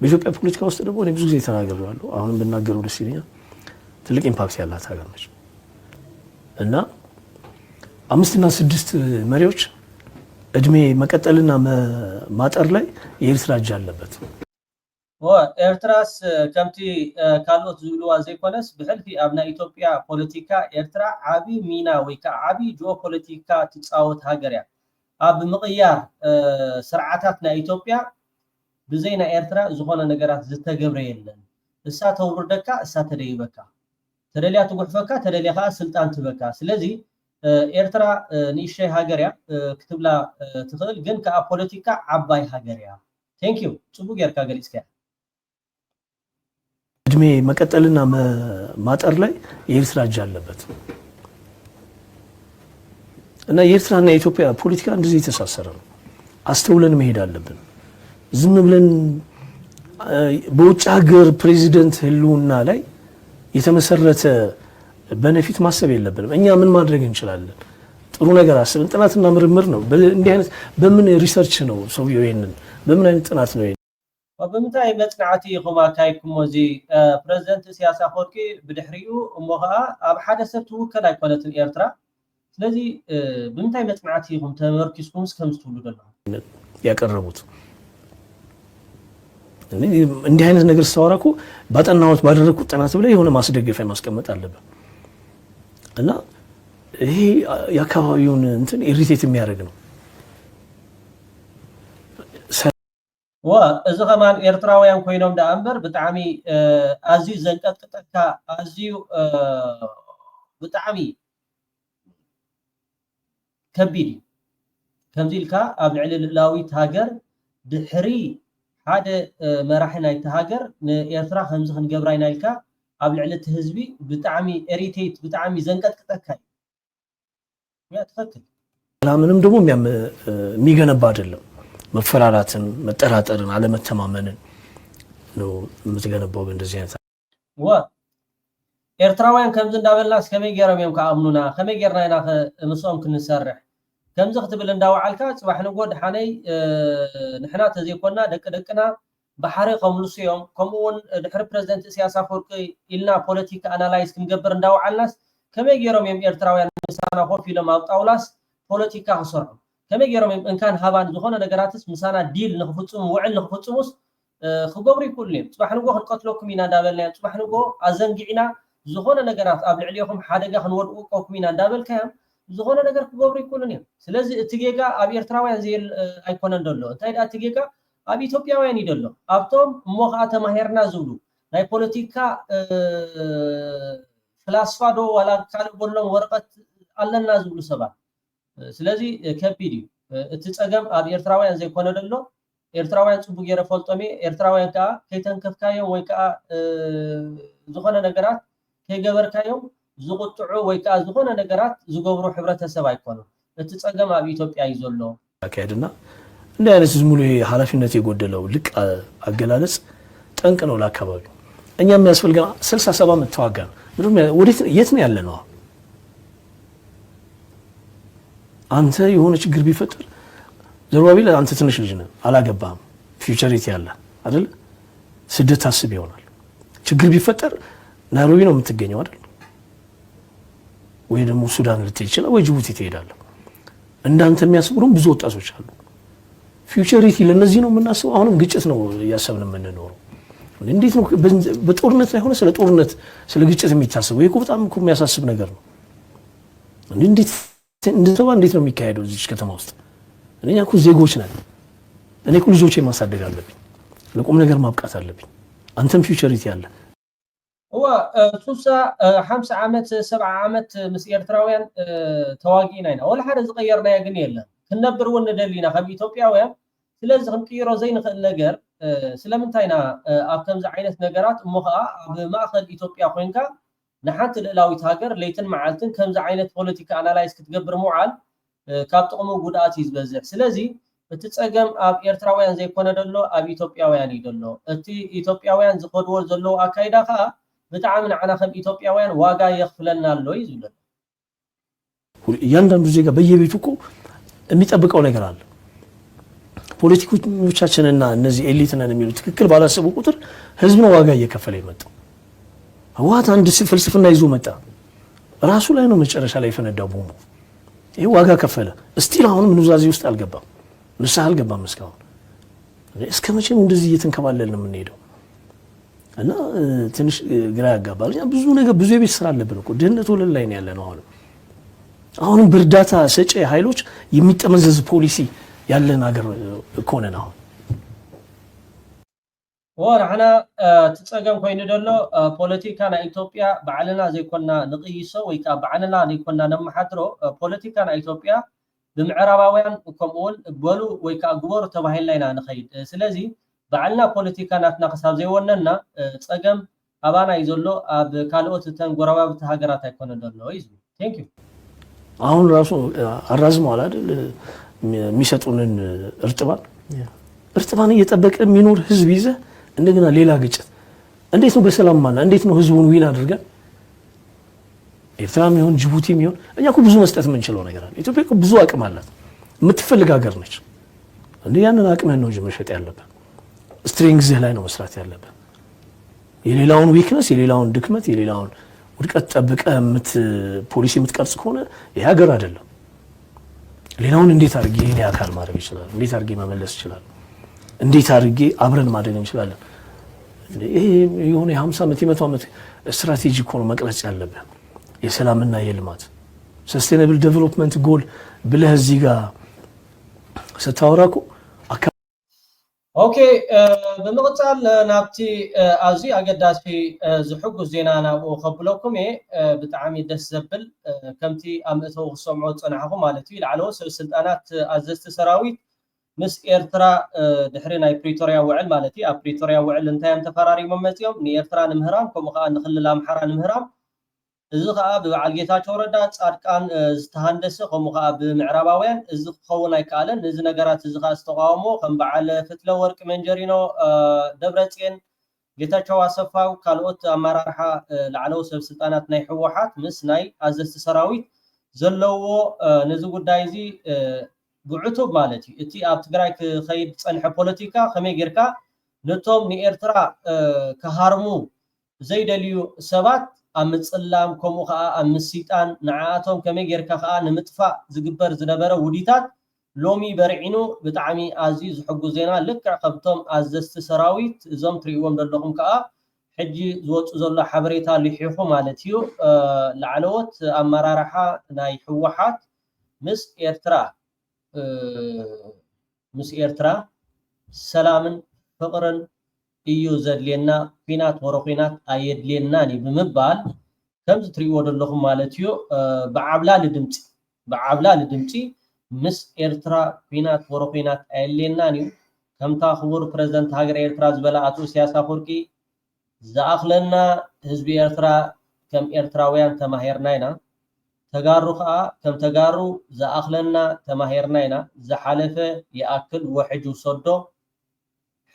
በኢትዮጵያ ፖለቲካ ውስጥ ደግሞ እኔ ብዙ ጊዜ ተናግሬያለሁ። አሁንም ብናገረው ደስ ይለኛል። ትልቅ ኢምፓክት ያላት ሀገር ነች እና 5 እና 6 መሪዎች እድሜ መቀጠልና ማጠር ላይ የኤርትራ እጅ አለበት። ኤርትራስ ከምቲ ካልኦት ዝብልዋ ዘይኮነስ ብሕልፊ ኣብ ናይ ኢትዮጵያ ፖለቲካ ኤርትራ ዓብይ ሚና ወይ ከዓ ዓብይ ጂኦፖለቲካ ትፃወት ሃገር እያ። ኣብ ምቕያር ስርዓታት ናይ ኢትዮጵያ ብዘይ ናይ ኤርትራ ዝኾነ ነገራት ዝተገብረ የለን። እሳ ተውርደካ እሳ ተደይበካ ተደልያ ትጉሕፈካ ተደልያ ከዓ ስልጣን ትበካ። ስለዚ ኤርትራ ንእሽተይ ሃገር እያ ክትብላ ትኽእል፣ ግን ከዓ ፖለቲካ ዓባይ ሃገር እያ። ቴንክ ዩ ፅቡቅ ጌርካ ገሊፅካ። እድሜ መቀጠልና ማጠር ላይ የኤርትራ እጅ አለበት እና የኤርትራና የኢትዮጵያ ፖለቲካ እንደዚህ የተሳሰረ ነው። አስተውለን መሄድ አለብን። ዝም ብለን በውጭ ሀገር ፕሬዚደንት ህልውና ላይ የተመሰረተ በነፊት ማሰብ የለብንም። እኛ ምን ማድረግ እንችላለን? ጥሩ ነገር አስበን ጥናትና ምርምር ነው። እንዲህ አይነት በምን ሪሰርች ነው ሰውየው ይሄንን በምን አይነት ጥናት ነው? وبمتاي مصنعتي خما كايكم وزي بريزيدنت سياسة خوركي بدحريو أمها أب حدا سبت وكلا يكونت الإيرترا ስለዚህ በምታይ መጽናዓት ይሁን ተመርኪስኩም እስከምትውሉ ደላው ያቀርቡት እንዲህ አይነት ነገር ሲያወራኩ ባጠናውት ባደረኩት ጥናት ብለ የሆነ ማስደገፊያ ማስቀመጥ አለበት እና ይሄ ያካባቢውን እንትን ኢሪቴት የሚያደርግ ነው وإذا كمان إيرتراويان كوينهم دا أمبر بتعامي أزيو زنقت قطعك أزيو بتعامي كبيري كمزيلكا قبل علل لاوي تهاجر دحري هذا مراحنا يتهاجر إيرترا خمسة خنجبراينا لكا قبل علل تهزبي بتعامي إريتيت بتعامي زنقت قطعك يا تفكر لا منهم دمو ميجانا بادلو መፈራራትን መጠራጠርን አለመተማመንን ነው ምትገነባው እንደዚህ አይነት ኤርትራውያን ከምዝ እንዳበላ እስከመይ ገረም የም ከአምኑና ከመይ ገርናይና መስኦም ክንሰርሕ ከምዝ ክትብል እንዳውዓልካ ጽባሕ ንጎድ ሓነይ ንሕና ተዘይኮና ደቅና ባሕሪ ከምሉስዮም ከምኡውን ድሕሪ ፕሬዝደንት ኢሳያስ አፈወርቂ ኢልና ፖለቲካ አናላይዝ ክንገብር እንዳውዓልናስ ከመይ ገረም የም ኤርትራውያን ምሳና ኮፍ ኢሎም ኣብ ጣውላስ ፖለቲካ ክሰርሑ كما يجرم إن كان هبان زخونة نجاراتس مسانا ديل نخفصهم وعل نخفصهمس خبري كلهم صباح نقول قتلوكم من دابل لين صباح نقول أزنجينا زخونة نجارات قبل عليهم حدا خنور وقوك من دابل كام زخونة نجار خبري كلهم سلزي تجيكا أبي إرتراوين زي أيقونن دلوا تايد تجيكا أبي إثيوبيا وين يدلوا أبتم مغات ماهرنا زولو ناي بوليتيكا فلسفة ولا كانوا بقولهم ورقة علنا زولو سبا ስለዚህ ከፒዲ እትጸገም ኣብ ኤርትራውያን ዘይኮነ ደሎ ኤርትራውያን ጽቡቅ ገረ ፈልጦሜ ኤርትራውያን ካ ከይተንከፍካዮም ወይ ካ ዝኮነ ነገራት ከገበርካዮም ዝቁጥዑ ወይ ካ ዝኮነ ነገራት ዝገብሩ ህብረተሰብ አይኮኑ እትጸገም ኣብ ኢትዮጵያ ይዘሎ አካይድና እንደ አይነት ዝሙሉ ኃላፊነት የጎደለው ልቅ አገላለጽ ጠንቅ ነው ለአካባቢው እኛ የሚያስፈልገን 67 ዓመት ተዋጋ ነው ወዴት የት ነው ያለ ነው አንተ የሆነ ችግር ቢፈጠር ዘርባቢል አንተ ትንሽ ልጅ ነህ አላገባም ፊውቸሪቲ ያለ አይደል ስደት ታስብ ይሆናል ችግር ቢፈጠር ናይሮቢ ነው የምትገኘው አይደል ወይ ደግሞ ሱዳን ልትሄድ ይችላል ወይ ጅቡቲ ትሄዳለህ እንዳንተ የሚያስቡሩም ብዙ ወጣቶች አሉ ፊውቸሪቲ ለነዚህ ነው የምናስበው አሁንም ግጭት ነው ያሰብን የምንኖረው እንዴት ነው በጦርነት ላይ ሆነ ስለ ጦርነት ስለ ግጭት የሚታሰበው ይሄ በጣም እኮ የሚያሳስብ ነገር ነው እንዴት እንደተባ እንዴት ነው የሚካሄደው እዚህ ከተማ ውስጥ እኛ እኮ ዜጎች ነን እኔ እኮ ልጆቼ ማሳደግ አለብኝ ለቁም ነገር ማብቃት አለብኝ አንተም ፊውቸሪቲ ያለ هو ሱሳ 50 ዓመት 70 ዓመት ምስ ኤርትራውያን ተዋጊና ኢና ወላ ሓደ ዝቀየርና ግን የለን ክንነብር ወን ደሊና ከም ኢትዮጵያውያን ስለዚህ ክንቅይሮ ዘይንኽእል ነገር ስለምንታይና ኣብ ከምዚ ዓይነት ነገራት እሞኻ ኣብ ማእኸል ኢትዮጵያ ኮይንካ نحنت الألاوي تاجر ليتن معلتن كم زعينة بوليتيكا أنالايز كتجبر معال كابتقمو قداتي زبزح سلازي بتتسجم أب إيرتراويان زي كونا دلو أب إثيوبياويان يدلو أتي إثيوبياويان زقود ور زلو أكايدا خا بتعامل عنا خم إثيوبياويان واقع يخفلنا اللو يزولن يندم بزيجا بيجيبيتوكو የሚጠብቀው ነገር አለ ፖለቲከኞቻችንና እነዚህ ኤሊትና የሚሉት ትክክል ባላሰቡ ቁጥር ህዝብ ነው ዋጋ እየከፈለ ይመጣው ህዋት አንድ ፍልስፍና ይዞ መጣ ራሱ ላይ ነው መጨረሻ ላይ ፈነዳው ቦምቡ ይሄ ዋጋ ከፈለ እስቲል አሁንም ንዛዜ ውስጥ አልገባም ንስሐ አልገባም እስካሁን እስከ መቼም እንደዚህ እየተንከባለልን የምንሄደው እና ትንሽ ግራ ያጋባል ብዙ ነገር ብዙ የቤት ስራ አለብን እኮ ድህነት ወለል ላይ ነው ያለነው አሁንም በእርዳታ ሰጪ ኃይሎች የሚጠመዘዝ ፖሊሲ ያለን ሀገር እኮ ነን አሁን ورحنا تتصقم كوين دلو بوليتيكانا إثيوبيا بعلنا زي كنا نقيسو ويكا بعلنا زي كنا نمحدرو بوليتيكانا إثيوبيا بمعرباويان كمون بولو ويكا قبور تباهين لينا نخيد سلازي بعلنا بوليتيكانا تناقصاب زي وننا تتصقم أبانا يزولو بكالوت تنقربا بتهاجرات يكون دلو يزو Thank you አሁን ራሱ አራዝመዋል አይደል የሚሰጡንን እርጥባን እየጠበቀ የሚኖር ህዝብ ይዘ እንደገና ሌላ ግጭት እንዴት ነው በሰላም ማና እንዴት ነው ህዝቡን ዊን አድርገን ኤርትራም ይሁን ጅቡቲም ይሁን እኛ እኮ ብዙ መስጠት የምንችለው ነገር አለ። ኢትዮጵያ እኮ ብዙ አቅም አላት፣ የምትፈልግ ሀገር ነች። እንዴ ያንን አቅምህን ነው መሸጥ ያለብህ፣ ስትሬንግዝህ ላይ ነው መስራት ያለብህ። የሌላውን ዊክነስ የሌላውን ድክመት የሌላውን ውድቀት ጠብቀህ ፖሊሲ የምትቀርጽ ከሆነ ይሄ ሀገር አይደለም። ሌላውን እንዴት አድርጌ የኔ አካል ማድረግ ይችላል፣ እንዴት አድርጌ መመለስ ይችላል፣ እንዴት አድርጌ አብረን ማድረግ እንችላለን። ይሄ የሆነ የ50 ዓመት የ100 ዓመት ስትራቴጂ እኮ ነው መቅረጽ ያለብህ። የሰላምና የልማት ሰስቴናብል ዴቨሎፕመንት ጎል ብለህ እዚህ ጋር ስታወራኩ ኦኬ በመቀጠል ናብቲ አዚ አገዳሲ ዝሕጉዝ ዜና ናብኡ ከብለኩም ብጣዕሚ ደስ ዘብል ከምቲ ኣምእተው ክሰምዖ ፀናሕኹም ማለት እዩ ላዕለዎ ስልጣናት ኣዘዝቲ ሰራዊት ምስ ኤርትራ ድሕሪ ናይ ፕሪቶሪያ ውዕል ማለት እዩ ኣብ ፕሪቶሪያ ውዕል እንታይም ተፈራሪሞም መፅኦም ንኤርትራ ንምህራም ከምኡ ከዓ ንክልል ኣምሓራ ንምህራም እዚ ከዓ ብበዓል ጌታቸው ረዳ ጻድቃን ዝተሃንደሰ ከምኡ ከዓ ብምዕራባውያን እዚ ክኸውን ኣይከኣለን እዚ ነገራት እዚ ከዓ ዝተቃወሞ ከም በዓል ፍትለ ወርቂ መንጀሪኖ ደብረፅዮን ጌታቸው ኣሰፋው ካልኦት ኣመራርሓ ላዕለዎ ሰብ ስልጣናት ናይ ህወሓት ምስ ናይ ኣዘዝቲ ሰራዊት ዘለዎ ነዚ ጉዳይ እዚ ብዕቱብ ማለት እዩ እቲ ኣብ ትግራይ ክኸይድ ፀንሐ ፖለቲካ ከመይ ጌርካ ነቶም ንኤርትራ ክሃርሙ ዘይደልዩ ሰባት ኣብ ምፅላም ከምኡ ከዓ ኣብ ምሲጣን ንዓኣቶም ከመይ ጌርካ ከዓ ንምጥፋእ ዝግበር ዝነበረ ውዲታት ሎሚ በርዒኑ ብጣዕሚ ኣዝዩ ዝሕጉዝ ዜና ልክዕ ከምቶም ኣዘዝቲ ሰራዊት እዞም ትሪእዎም ዘለኹም ከዓ ሕጂ ዝወፁ ዘሎ ሓበሬታ ልሒኹ ማለት እዩ ላዕለዎት ኣመራርሓ ናይ ህወሓት ምስ ኤርትራ ሰላምን ፍቅርን እዩ ዘድልየና ኩናት ወረኩናት ኣየድልየናን ብምባል ከምዚ ትሪእዎ ዘለኹም ማለት እዩ ብዓብላሊ ድምፂ ምስ ኤርትራ ኩናት ወረኩናት ኣየድልየናን እዩ ከምታ ክቡር ፕረዚደንት ሃገር ኤርትራ ዝበለ ኣቶ ኢሳያስ ኣፈወርቂ ዝኣኽለና ህዝቢ ኤርትራ ከም ኤርትራውያን ተማሂርና ኢና ተጋሩ ከዓ ከም ተጋሩ ዝኣኽለና ተማሂርና ኢና ዝሓለፈ ይኣክል ወሕጅ ውሰዶ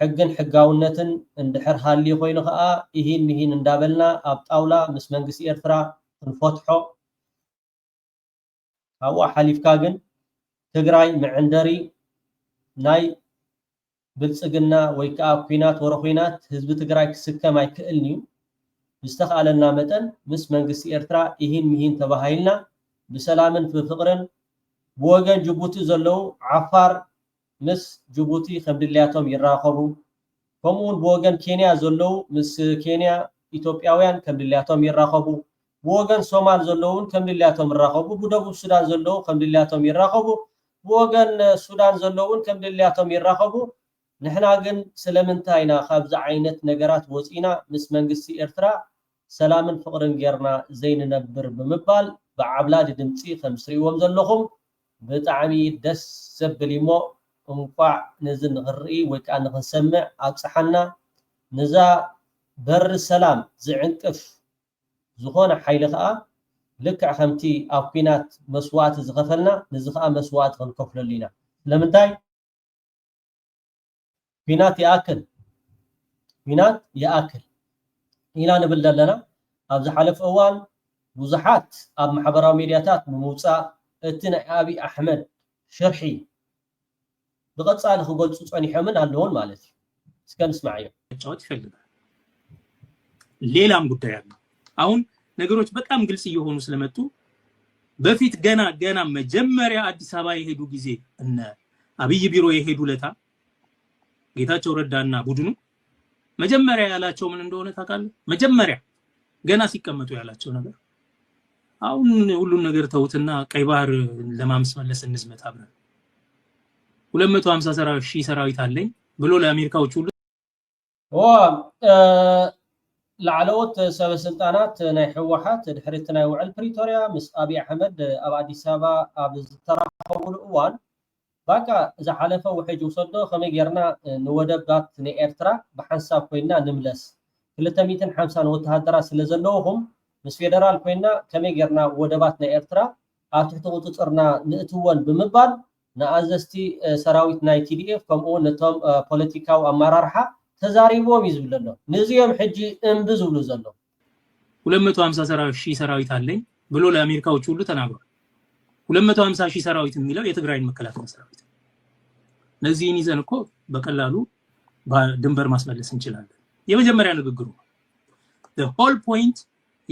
ሕግን ሕጋውነትን እንድሕር ሃልዩ ኮይኑ ከዓ ይህን እንዳበልና ኣብ ጣውላ ምስ መንግስቲ ኤርትራ ክንፈትሖ ካብኡ ሓሊፍካ ግን ትግራይ መዕንደሪ ናይ ብልፅግና ወይ ከዓ ኩናት ወረኩናት ህዝቢ ትግራይ ክስከም ኣይክእልን እዩ ብዝተኻለና መጠን ምስ መንግስቲ ኤርትራ ይህን ተባሂልና ብሰላምን ብፍቅርን ብወገን ጅቡቲ ዘለው ዓፋር ምስ ጅቡቲ ከም ድልያቶም ይራኸቡ ከምኡውን ብወገን ኬንያ ዘለው ምስ ኬንያ ኢትዮጵያውያን ከም ድልያቶም ይራኸቡ ብወገን ሶማል ዘለውን ከም ድልያቶም ይራኸቡ ብደቡብ ሱዳን ዘለው ከም ድልያቶም ይራኸቡ ብወገን ሱዳን ዘለውን ከም ድልያቶም ይራኸቡ ንሕና ግን ስለምንታይ ኢና ካብዚ ዓይነት ነገራት ወፂና ምስ መንግስቲ ኤርትራ ሰላምን ፍቅርን ጌርና ዘይንነብር ብምባል ብዓብላሊ ድምፂ ከም ትሪእዎም ዘለኹም ብጣዕሚ ደስ ዘብል እሞ እንኳዕ ነዚ ንኽርኢ ወይ ከዓ ንኽንሰምዕ ኣብፅሓና ነዛ በሪ ሰላም ዝዕንቅፍ ዝኾነ ሓይሊ ከዓ ልክዕ ከምቲ ኣብ ኩናት መስዋዕቲ ዝኸፈልና ነዚ ከዓ መስዋዕቲ ክንከፍለሉ ኢና ስለምንታይ ኩናት ይኣክል ኢና ንብል ዘለና ኣብ ዝሓለፈ እዋን ብዙሓት ኣብ ማሕበራዊ ሚድያታት ብምውፃእ እቲ ናይ ኣብይ ኣሕመድ ሽርሒ ብቀጻሊ ክገልጹ ጸኒሖምን ኣለውን ማለት እዩ እስከ ንስማዕ እዮም ጫወት ይፈልጋል ሌላም ጉዳይ አለ አሁን ነገሮች በጣም ግልጽ እየሆኑ ስለመጡ በፊት ገና መጀመሪያ አዲስ አበባ የሄዱ ጊዜ እነ አብይ ቢሮ የሄዱ ለታ ጌታቸው ረዳና ቡድኑ መጀመሪያ ያላቸው ምን እንደሆነ ታውቃለህ መጀመሪያ ገና ሲቀመጡ ያላቸው ነገር አሁን ሁሉን ነገር ተውትና ቀይ ባህር ለማምስመለስ እንዝመት አብረን 250 ሺህ ሰራዊት አለኝ ብሎ ለአሜሪካዎች ሁሉ ላዕለዎት ሰበስልጣናት ናይ ህወሓት ድሕሪት ናይ ውዕል ፕሪቶሪያ ምስ ኣብይ ኣሕመድ ኣብ አዲስ አበባ ኣብ ዝተራኸቡሉ እዋን ባካ ዝሓለፈ ውሕጅ ውሰዶ ከመይ ጌርና ንወደባት ንኤርትራ ብሓንሳብ ኮይና ንምለስ 250 ወተሃደራት ስለ ዘለውኩም ምስ ፌደራል ኮይና ከመይ ጌርና ወደባት ንኤርትራ أتحت قطرنا نأتوان بمبال نأزستي سراويت ناي TDF كم أون نتوم بوليتيكا وأمارارحة تزاريبهم يزبلنا نزيهم حجي انبزولو زلو 250 ሰራዊት አለኝ ብሎ ለአሜሪካዎች ሁሉ ተናግሯል 250 ሰራዊት የሚለው የትግራይን መከላከያ ሰራዊት ነዚህን ይዘን እኮ በቀላሉ ድንበር ማስመለስ እንችላለን የመጀመሪያ ንግግሩ the whole point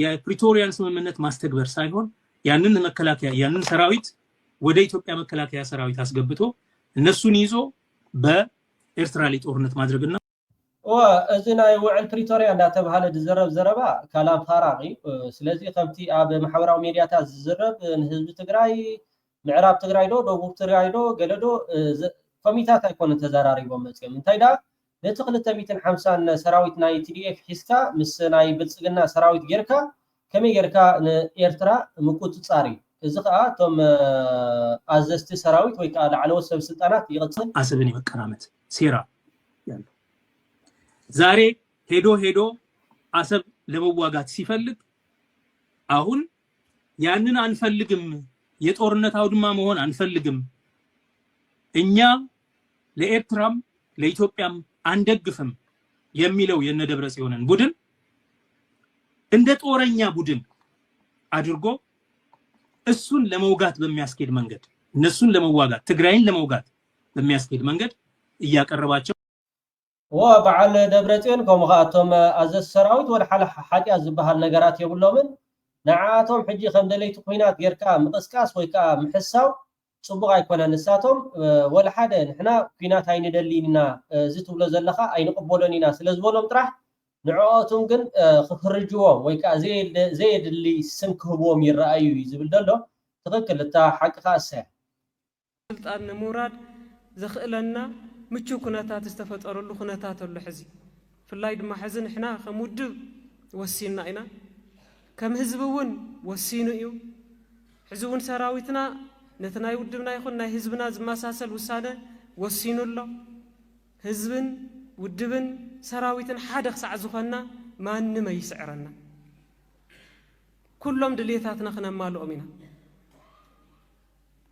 የፕሪቶሪያን ስምምነት ማስተግበር ሳይሆን ያንን መከላከያ ያንን ሰራዊት ወደ ኢትዮጵያ መከላከያ ሰራዊት አስገብቶ እነሱን ይዞ በኤርትራ ላይ ጦርነት ማድረግና وأذنا يوعل بريتوريا عندها تبهال الزرب زربا كلام فراغي سلازي خمتي أب محاورة ميدياتا الزرب نهزب تقراي معراب تقراي دو دوبوب تقراي دو قلدو كوميتاتا يكون تزاراري بومتكم انتايدا نتقل التميتن حمسان سراويت ناي TDF حسكا مس ناي بلسقنا سراويت جيركا كمي جيركا إيرترا مكوت تصاري إذا توم أزست سراويت ويكا على وسب سلطانات يغتصن أسبني مكرامت سيرا يعني ዛሬ ሄዶ አሰብ ለመዋጋት ሲፈልግ አሁን ያንን አንፈልግም የጦርነት አውድማ መሆን አንፈልግም እኛ ለኤርትራም ለኢትዮጵያም አንደግፍም የሚለው የነደብረጽዮንን ቡድን እንደ ጦረኛ ቡድን አድርጎ እሱን ለመውጋት በሚያስኬድ መንገድ እነሱን ለመዋጋት ትግራይን ለመውጋት በሚያስኬድ መንገድ እያቀረባቸው وبعل دبرتين كم خاتم أزز سراويت ولا حاجة أزبها النجارات يقولون نعاتهم حجي خمدلي تقوينات غير كام قسقاس ويكا محساو صبغا يكون نساتهم ولا حدا نحنا فينات هاي ندلينا زيت ولا زلخا أي نقبلوني ناس لازمولهم طرح نعاتهم جن خرجوهم ويكا زيد اللي سنكهبوهم يرأيو يزبل دلو تذكر لتا حق خاصة سلطان مراد زخلنا ምቹ ኩነታት ተፈጠረሉ ኩነታት አሉ ሕዚ ፍላይ ድማ ሕዝን احنا ከሙድብ ወሲና ኢና ከም ህዝብውን ወሲኑ እዩ ሕዝቡን ሰራዊትና ነትናይ ውድብና ይኹን ናይ ህዝብና ዝማሳሰል ውሳነ ወሲኑሎ ህዝብን ውድብን ሰራዊትን ሓደ ክሳዕ ዝኾና ማንም አይስዕረና ኩሎም ድሌታትና ክነማልኦም ኢና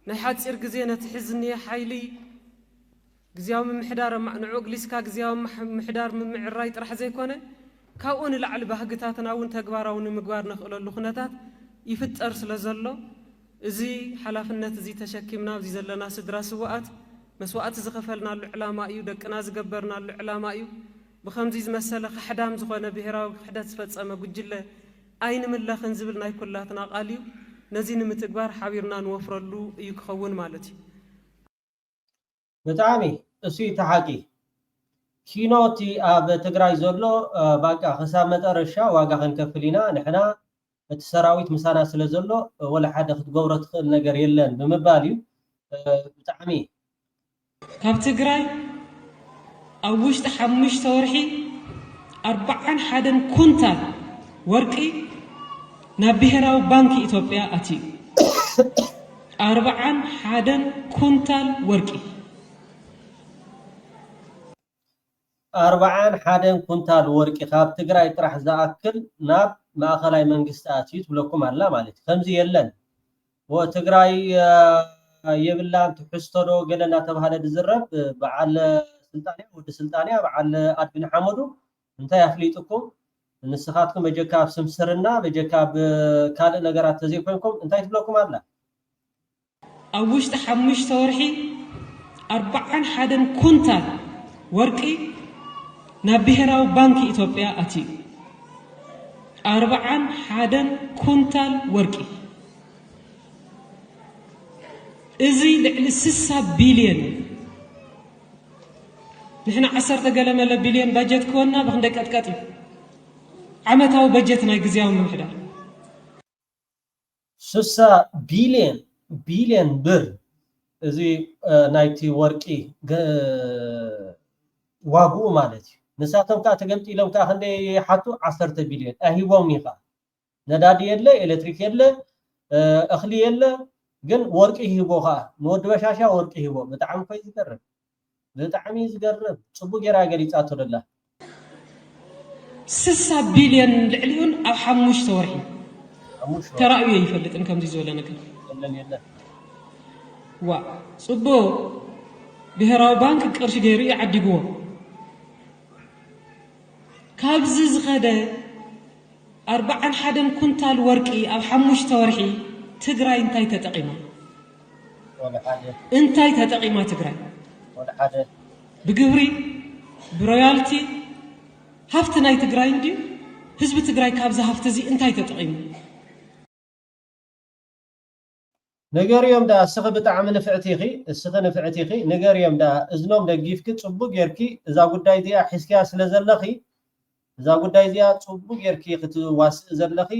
ናይ ሓፂር ግዜ ነቲ ሕዝኒ ሓይሊ ግዚያው ምሕዳር ንዑ ግሊስካ ግዚያው ምሕዳር ምዕራይ ጥራሕ ዘይኮነ ካብኡን ላዕሊ ባህግታትናውን ተግባራውን ምግባር ነኽእለሉ ኩነታት ይፍጠር ስለዘሎ እዚ ሓላፍነት እዚ ተሸኪምና እዚ ዘለና ስድራ ስዋኣት መስዋዕት ዝኸፈልናሉ ዕላማ እዩ ደቅና ዝገበርናሉ ዕላማ እዩ ብኸምዚ ዝመሰለ ክሕዳም ዝኾነ ብሄራዊ ክሕደት ዝፈጸመ ጉጅለ ኣይን ምለኽን ዝብል ናይ ኩላትና ቃል እዩ ነዚ ንምትግባር ሓቢርና ንወፍረሉ እዩ ክኸውን ማለት እዩ بتعامي اسي تحقي كينوتي اب تግራይ ዘሎ ባቃ حساب መጠረሻ ዋጋ ክንከፍሊና ንሕና እቲ ሰራዊት ምሳና ስለ ዘሎ ወላ ሓደ ክትገብሮ ትኽእል ነገር የለን ብምባል እዩ ብጣዕሚ ካብ ትግራይ ኣብ ውሽጢ 5 ወርሒ 41 ኩንታል ወርቂ ናብ ብሄራዊ ባንኪ ኢትዮጵያ ኣትዩ 41 ኩንታል ወርቂ 41 ኩንታል ወርቂ ካብ ትግራይ ጥራሕ ዝኣክል ናብ ማእኸላይ መንግስቲ ኣትዩ ትብለኩም ኣላ ማለት ከምዚ የለን ወትግራይ የብላን ትሕዝቶ ዶ ገለና ተባሃለ ዝዝረብ በዓል ስልጣንያ ወዲ ስልጣንያ በዓል ኣድብን ሓመዱ እንታይ ኣፍሊጥኩም ንስኻትኩም በጀካብ ስምስርና በጀካብ ካልእ ነገራት ተዘይኮንኩም እንታይ ትብለኩም ኣላ ኣብ ውሽጢ 5 ወርሒ 41 ኩንታል ወርቂ ናብ ብሄራዊ ባንኪ ኢትዮጵያ ኣትዩ 41 ኩንታል ወርቂ እዚ ልዕሊ 60 ቢልዮን ንሕና 10 ገለመለ ቢልዮን ባጀት ክወና ብክንደይ ቀጥቀጥ እዩ ዓመታዊ በጀት ናይ ግዚያዊ ምምሕዳር 60 ቢልዮን ብር እዚ ናይቲ ወርቂ ዋግኡ ማለት እዩ ንሳቶም ካ ተገምጢሎም ካ ክንደይ ሓቱ 10 ቢልዮን ኣሂቦም ይኻ ነዳዲ የለ ኤሌክትሪክ የለ እኽሊ የለ ግን ወርቂ ሂቦኻ ንወዲ በሻሻ ወርቂ ሂቦ ብጣዕሚ ኮይ ዝገርም ብጣዕሚ ዝገርም ጽቡቅ ጌራ ገሊጻቶ ደላ 60 ቢልዮን ልዕሊኡን ኣብ 5 ወርሒ ተራእዩ ይፈልጥን ከምዚ ዝበለ ነገር ክልል የለን ዋ ጽቦ ብሔራዊ ባንክ ቅርሺ ገይሩ ይዓዲግዎ ካብዚ ዝኸደ 41 ኩንታል ወርቂ ኣብ 5 ወርሒ ትግራይ እንታይ ተጠቂማ እንታይ ተጠቂማ ትግራይ ብግብሪ ብሮያልቲ ሃፍቲ ናይ ትግራይ እንዲ ህዝቢ ትግራይ ካብዚ ሃፍቲ እዚ እንታይ ተጠቂሙ ነገርዮም ዳ እስኺ ብጣዕሚ ንፍዕቲ ኢኺ ነገርዮም ዳ እዝኖም ደጊፍኪ ጽቡቕ ጌርኪ እዛ ጉዳይ እዚኣ ሒዝክያ ስለ ዘለኺ እዛ ጉዳይ እዚኣ ጽቡቕ ጌርኪ ክትዋስእ ዘለኺ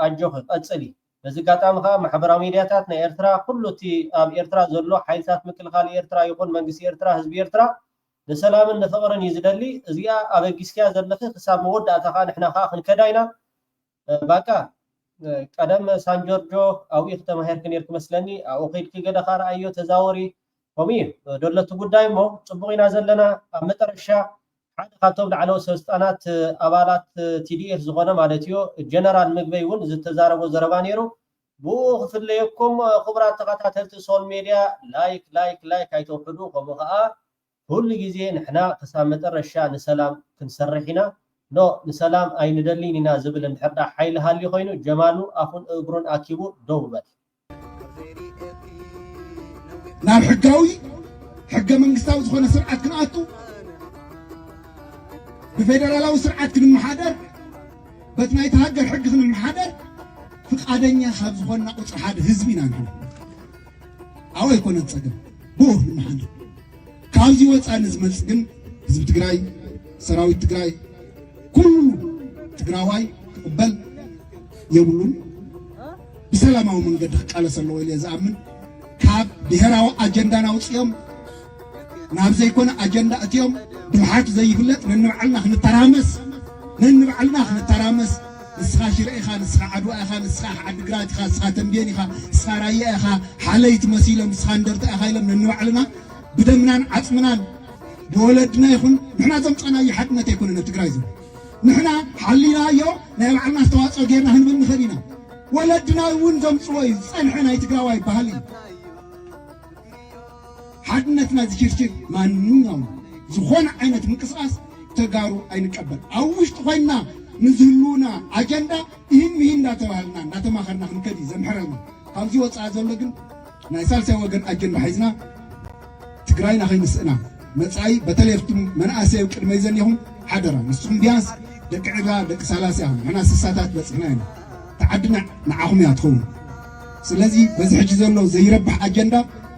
ኣጆኺ ቀጽሊ በዚ ጋጣሚ ከዓ ማሕበራዊ ሚድያታት ናይ ኤርትራ ኩሉ እቲ ኣብ ኤርትራ ዘሎ ሓይልታት ምክልኻል ኤርትራ ይኹን መንግስቲ ኤርትራ ህዝቢ ኤርትራ ንሰላምን ንፍቕርን እዩ ዝደሊ እዚኣ ኣበጊስክያ ዘለኺ ክሳብ መወዳእታ ከዓ ንሕና ከዓ ክንከዳ ኢና ባቃ ቀደም ሳን ጆርጆ ኣብኡ ከተማሄርክ ነርክ መስለኒ ኣብኡ ከይድኪ ገደኻ ረኣዮ ተዛወሪ ከምኡ ደለቱ ጉዳይ እሞ ጽቡቕ ኢና ዘለና ኣብ መጨረሻ ሓደ ካብቶም ላዕለዎት ሰበስልጣናት ኣባላት ቲዲኤፍ ዝኾነ ማለት እዩ ጀነራል ምግበይ እውን ዝተዛረቦ ዘረባ ነይሩ ብኡ ክፍለየኩም ክቡራት ተኸታተልቲ ሶል ሚድያ ላይክ ኣይተውሕዱ ከምኡ ከዓ ኩሉ ግዜ ንሕና ክሳብ መጨረሻ ንሰላም ክንሰርሕ ኢና ኖ ንሰላም ኣይንደሊን ኢና ዝብል እንድሕርዳ ሓይሊ ሃልዩ ኮይኑ ጀማሉ ኣፉን እግሩን ኣኪቡ ደው በል ናብ ሕጋዊ ሕገ መንግስታዊ ዝኾነ ስርዓት ክንኣቱ ብፌደራላዊ ስርዓት ክንመሓደር በቲ ናይቲ ሃገር ሕጊ ክንመሓደር ፍቃደኛ ካብ ዝኾንና ቁፅሪ ሓደ ህዝቢ ኢና ንሕና ኣብኡ ኣይኮነን ፀገም ብኡ ንመሓደር ካብዚ ወፃኢ ንዝመፅእ ግን ህዝቢ ትግራይ ሰራዊት ትግራይ ኩሉ ትግራዋይ ክቅበል የብሉን ብሰላማዊ መንገዲ ክቃለስ ኣለዎ ኢለ ዝኣምን ካብ ብሄራዊ ኣጀንዳ ናውፅኦም ናብ ዘይኮነ ኣጀንዳ እትዮም ብልሓት ዘይፍለጥ ነንባዕልና ክንተራመስ ንስኻ ሽረ ኢኻ ንስኻ ዓድዋ ኢኻ ንስኻ ዓዲግራት ኢኻ ንስኻ ተንቤን ኢኻ ንስኻ ራያ ኢኻ ሓለይቲ መሲሎም ንስኻ እንደርታ ኢኻ ኢሎም ነንባዕልና ብደምናን ዓፅምናን ብወለድና ይኹን ንሕና ዘምፀናዮ ሓድነት ኣይኮነን ኣብ ትግራይ ዞ ንሕና ሓሊናዮ ናይ ባዕልና ዝተዋፅኦ ጌርና ክንብል ንኽእል ኢና ወለድና እውን ዘምፅዎ እዩ ዝፀንሐ ናይ ትግራዋይ ባህሊ እዩ ሓድነትና ዝሽርሽር ማንኛውም ዝኾነ ዓይነት ምንቅስቃስ ተጋሩ ኣይንቀበል ኣብ ውሽጢ ኮይንና ንዝህልውና ኣጀንዳ ይህን እንዳተባሃልና እንዳተማኸርና ክንከድ እዩ ዘምሕረልና ካብዚ ወፃኢ ዘሎ ግን ናይ ሳልሳይ ወገን ኣጀንዳ ሒዝና ትግራይና ከይንስእና መፃኢ በተለይ መናእሰይ ቅድመ ይዘኒኹም ሓደራ ንስኹም ቢያንስ ደቂ ዕጋ ደቂ ሳላሲ ኢኹም ንሕና ስሳታት በፂሕና ኢና ተዓድና ንዓኹም እያ ትኸውን ስለዚ በዚ ሕጂ ዘሎ ዘይረብሕ ኣጀንዳ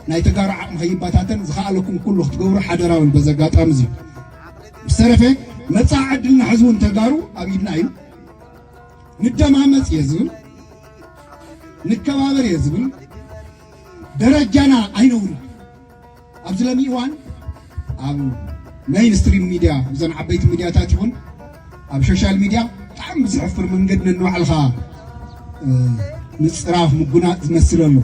ናይ ተጋሩ ዓቕሚ ከይባታተን ዝኸኣለኩም ኩሉ ክትገብሩ ሓደራውን በዚ ኣጋጣሚ እዚ ብዝተረፈ መፃኢ ዕድልና ሕዚ እውን ተጋሩ ኣብ ኢድና እዩ ንደማመፅ እየ ዝብል ንከባበር እየ ዝብል ደረጃና ኣይነውርን ኣብዚ ለሚ እዋን ኣብ ሜይንስትሪም ሚድያ እዘን ዓበይቲ ሚድያታት ይኹን ኣብ ሶሻል ሚድያ ብጣዕሚ ብዝሕፍር መንገዲ ነንባዕልኻ ምፅራፍ ምጉናጥ ዝመስል ኣሎ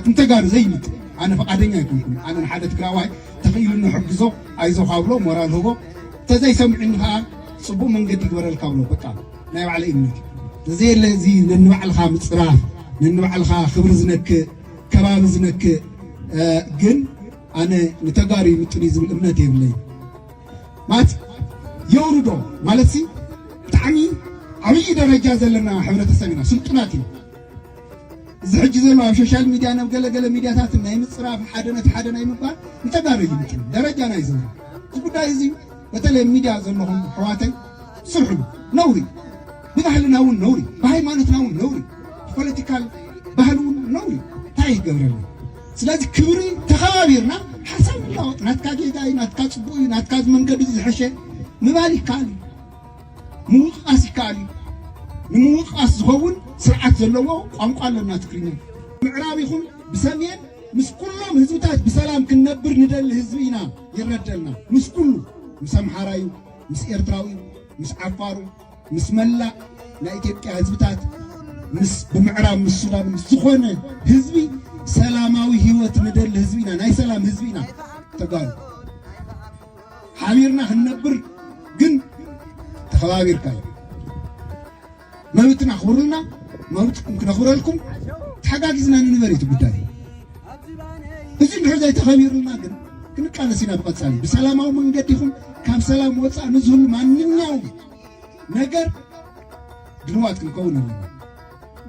እንተጋሩ ዘይምጥ ኣነ ፈቃደኛ ኣይኮንኩን ኣነ ንሓደ ትግራዋይ ተኽኢሉ ንሕግዞ ኣይዞ ካብሎ ሞራል ህቦ ተዘይሰምዕኒ ከዓ ፅቡቅ መንገዲ ይግበረልካ ብሎ በቃ ናይ ባዕለ እምነት ዘየለ እዚ ነንባዕልኻ ምፅራፍ ነንባዕልኻ ክብሪ ዝነክእ ከባቢ ዝነክእ ግን ኣነ ንተጋሩ ይምጥን ዝብል እምነት የብለይ ማለት የውርዶ ማለት ሲ ብጣዕሚ ዓብዪ ደረጃ ዘለና ሕብረተሰብ ኢና ስልጡናት ኢና እዚ ሕጂ ዘሎ ኣብ ሶሻል ሚድያ ናብ ገለገለ ሚድያታት ናይ ምፅራፍ ሓደ ነቲ ሓደ ናይ ምባል ንተጋሩ ይምጥን ደረጃና እዩ ዘሎ እዚ ጉዳይ እዚ በተለይ ሚድያ ዘለኹም ሕዋተይ ስርሕሉ ነውሪ ብባህልና እውን ነውሪ ብሃይማኖትና እውን ነውሪ ብፖለቲካል ባህል እውን ነውሪ እንታይ ይገብረልና ስለዚ ክብሪ ተኸባቢርና ሓሳብ ንላወጥ ናትካ ጌጋ እዩ ናትካ ፅቡቅ እዩ ናትካ መንገዲ ዝሕሸ ምባል ይከኣል እዩ ምውቕቃስ ይከኣል እዩ ንምውቕቃስ ዝኸውን ስርዓት ዘለዎ ቋንቋ ኣለና ትግርኛ ምዕራብ ይኹን ብሰሜን ምስ ኩሎም ህዝብታት ብሰላም ክንነብር ንደሊ ህዝቢ ኢና ይረደልና ምስ ኩሉ ምስ ኣምሓራዩ ምስ ኤርትራዊ ምስ ዓፋሩ ምስ መላእ ናይ ኢትዮጵያ ህዝብታት ምስ ብምዕራብ ምስ ሱዳን ምስ ዝኾነ ህዝቢ ሰላማዊ ህይወት ንደሊ ህዝቢ ኢና ናይ ሰላም ህዝቢ ኢና ተጋሩ ሓቢርና ክንነብር ግን ተኸባቢርካ እዩ መብትና ክብሩልና መብትኩም ክነኽብረልኩም እቲ ተሓጋጊዝና ንንበሬት ጉዳይ እዚ ንሕዘይ ተኸቢሩና ግን ክንቃለሲና ብቐጻሊ ብሰላማዊ መንገዲ ይኹን ካብ ሰላም ወፃእ ንዝህሉ ማንኛውም ነገር ድንዋት ክንከውን ኣለና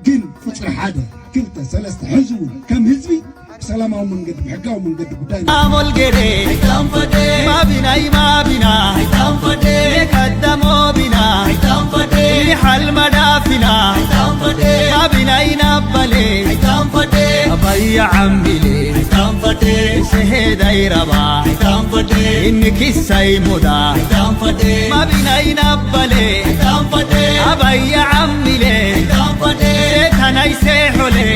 ግን ፍፅሪ ሓደ ክልተ ሰለስተ ሕዝቡ ከም ህዝቢ بسلامة ومنقد بحقها ومنقد قدامي عمل قري حيتان فدي ما بنا حيتان فدي قدموا بنا حيتان فدي حل مدافنا حيتان فدي ما بنا ينبلي حيتان فدي أبي عملي حيتان فدي شهد أي ربا حيتان فدي إنك السيمودا حيتان فدي ما بنا ينبلي حيتان فدي أبي عملي حيتان فدي سيتنا يسيحولي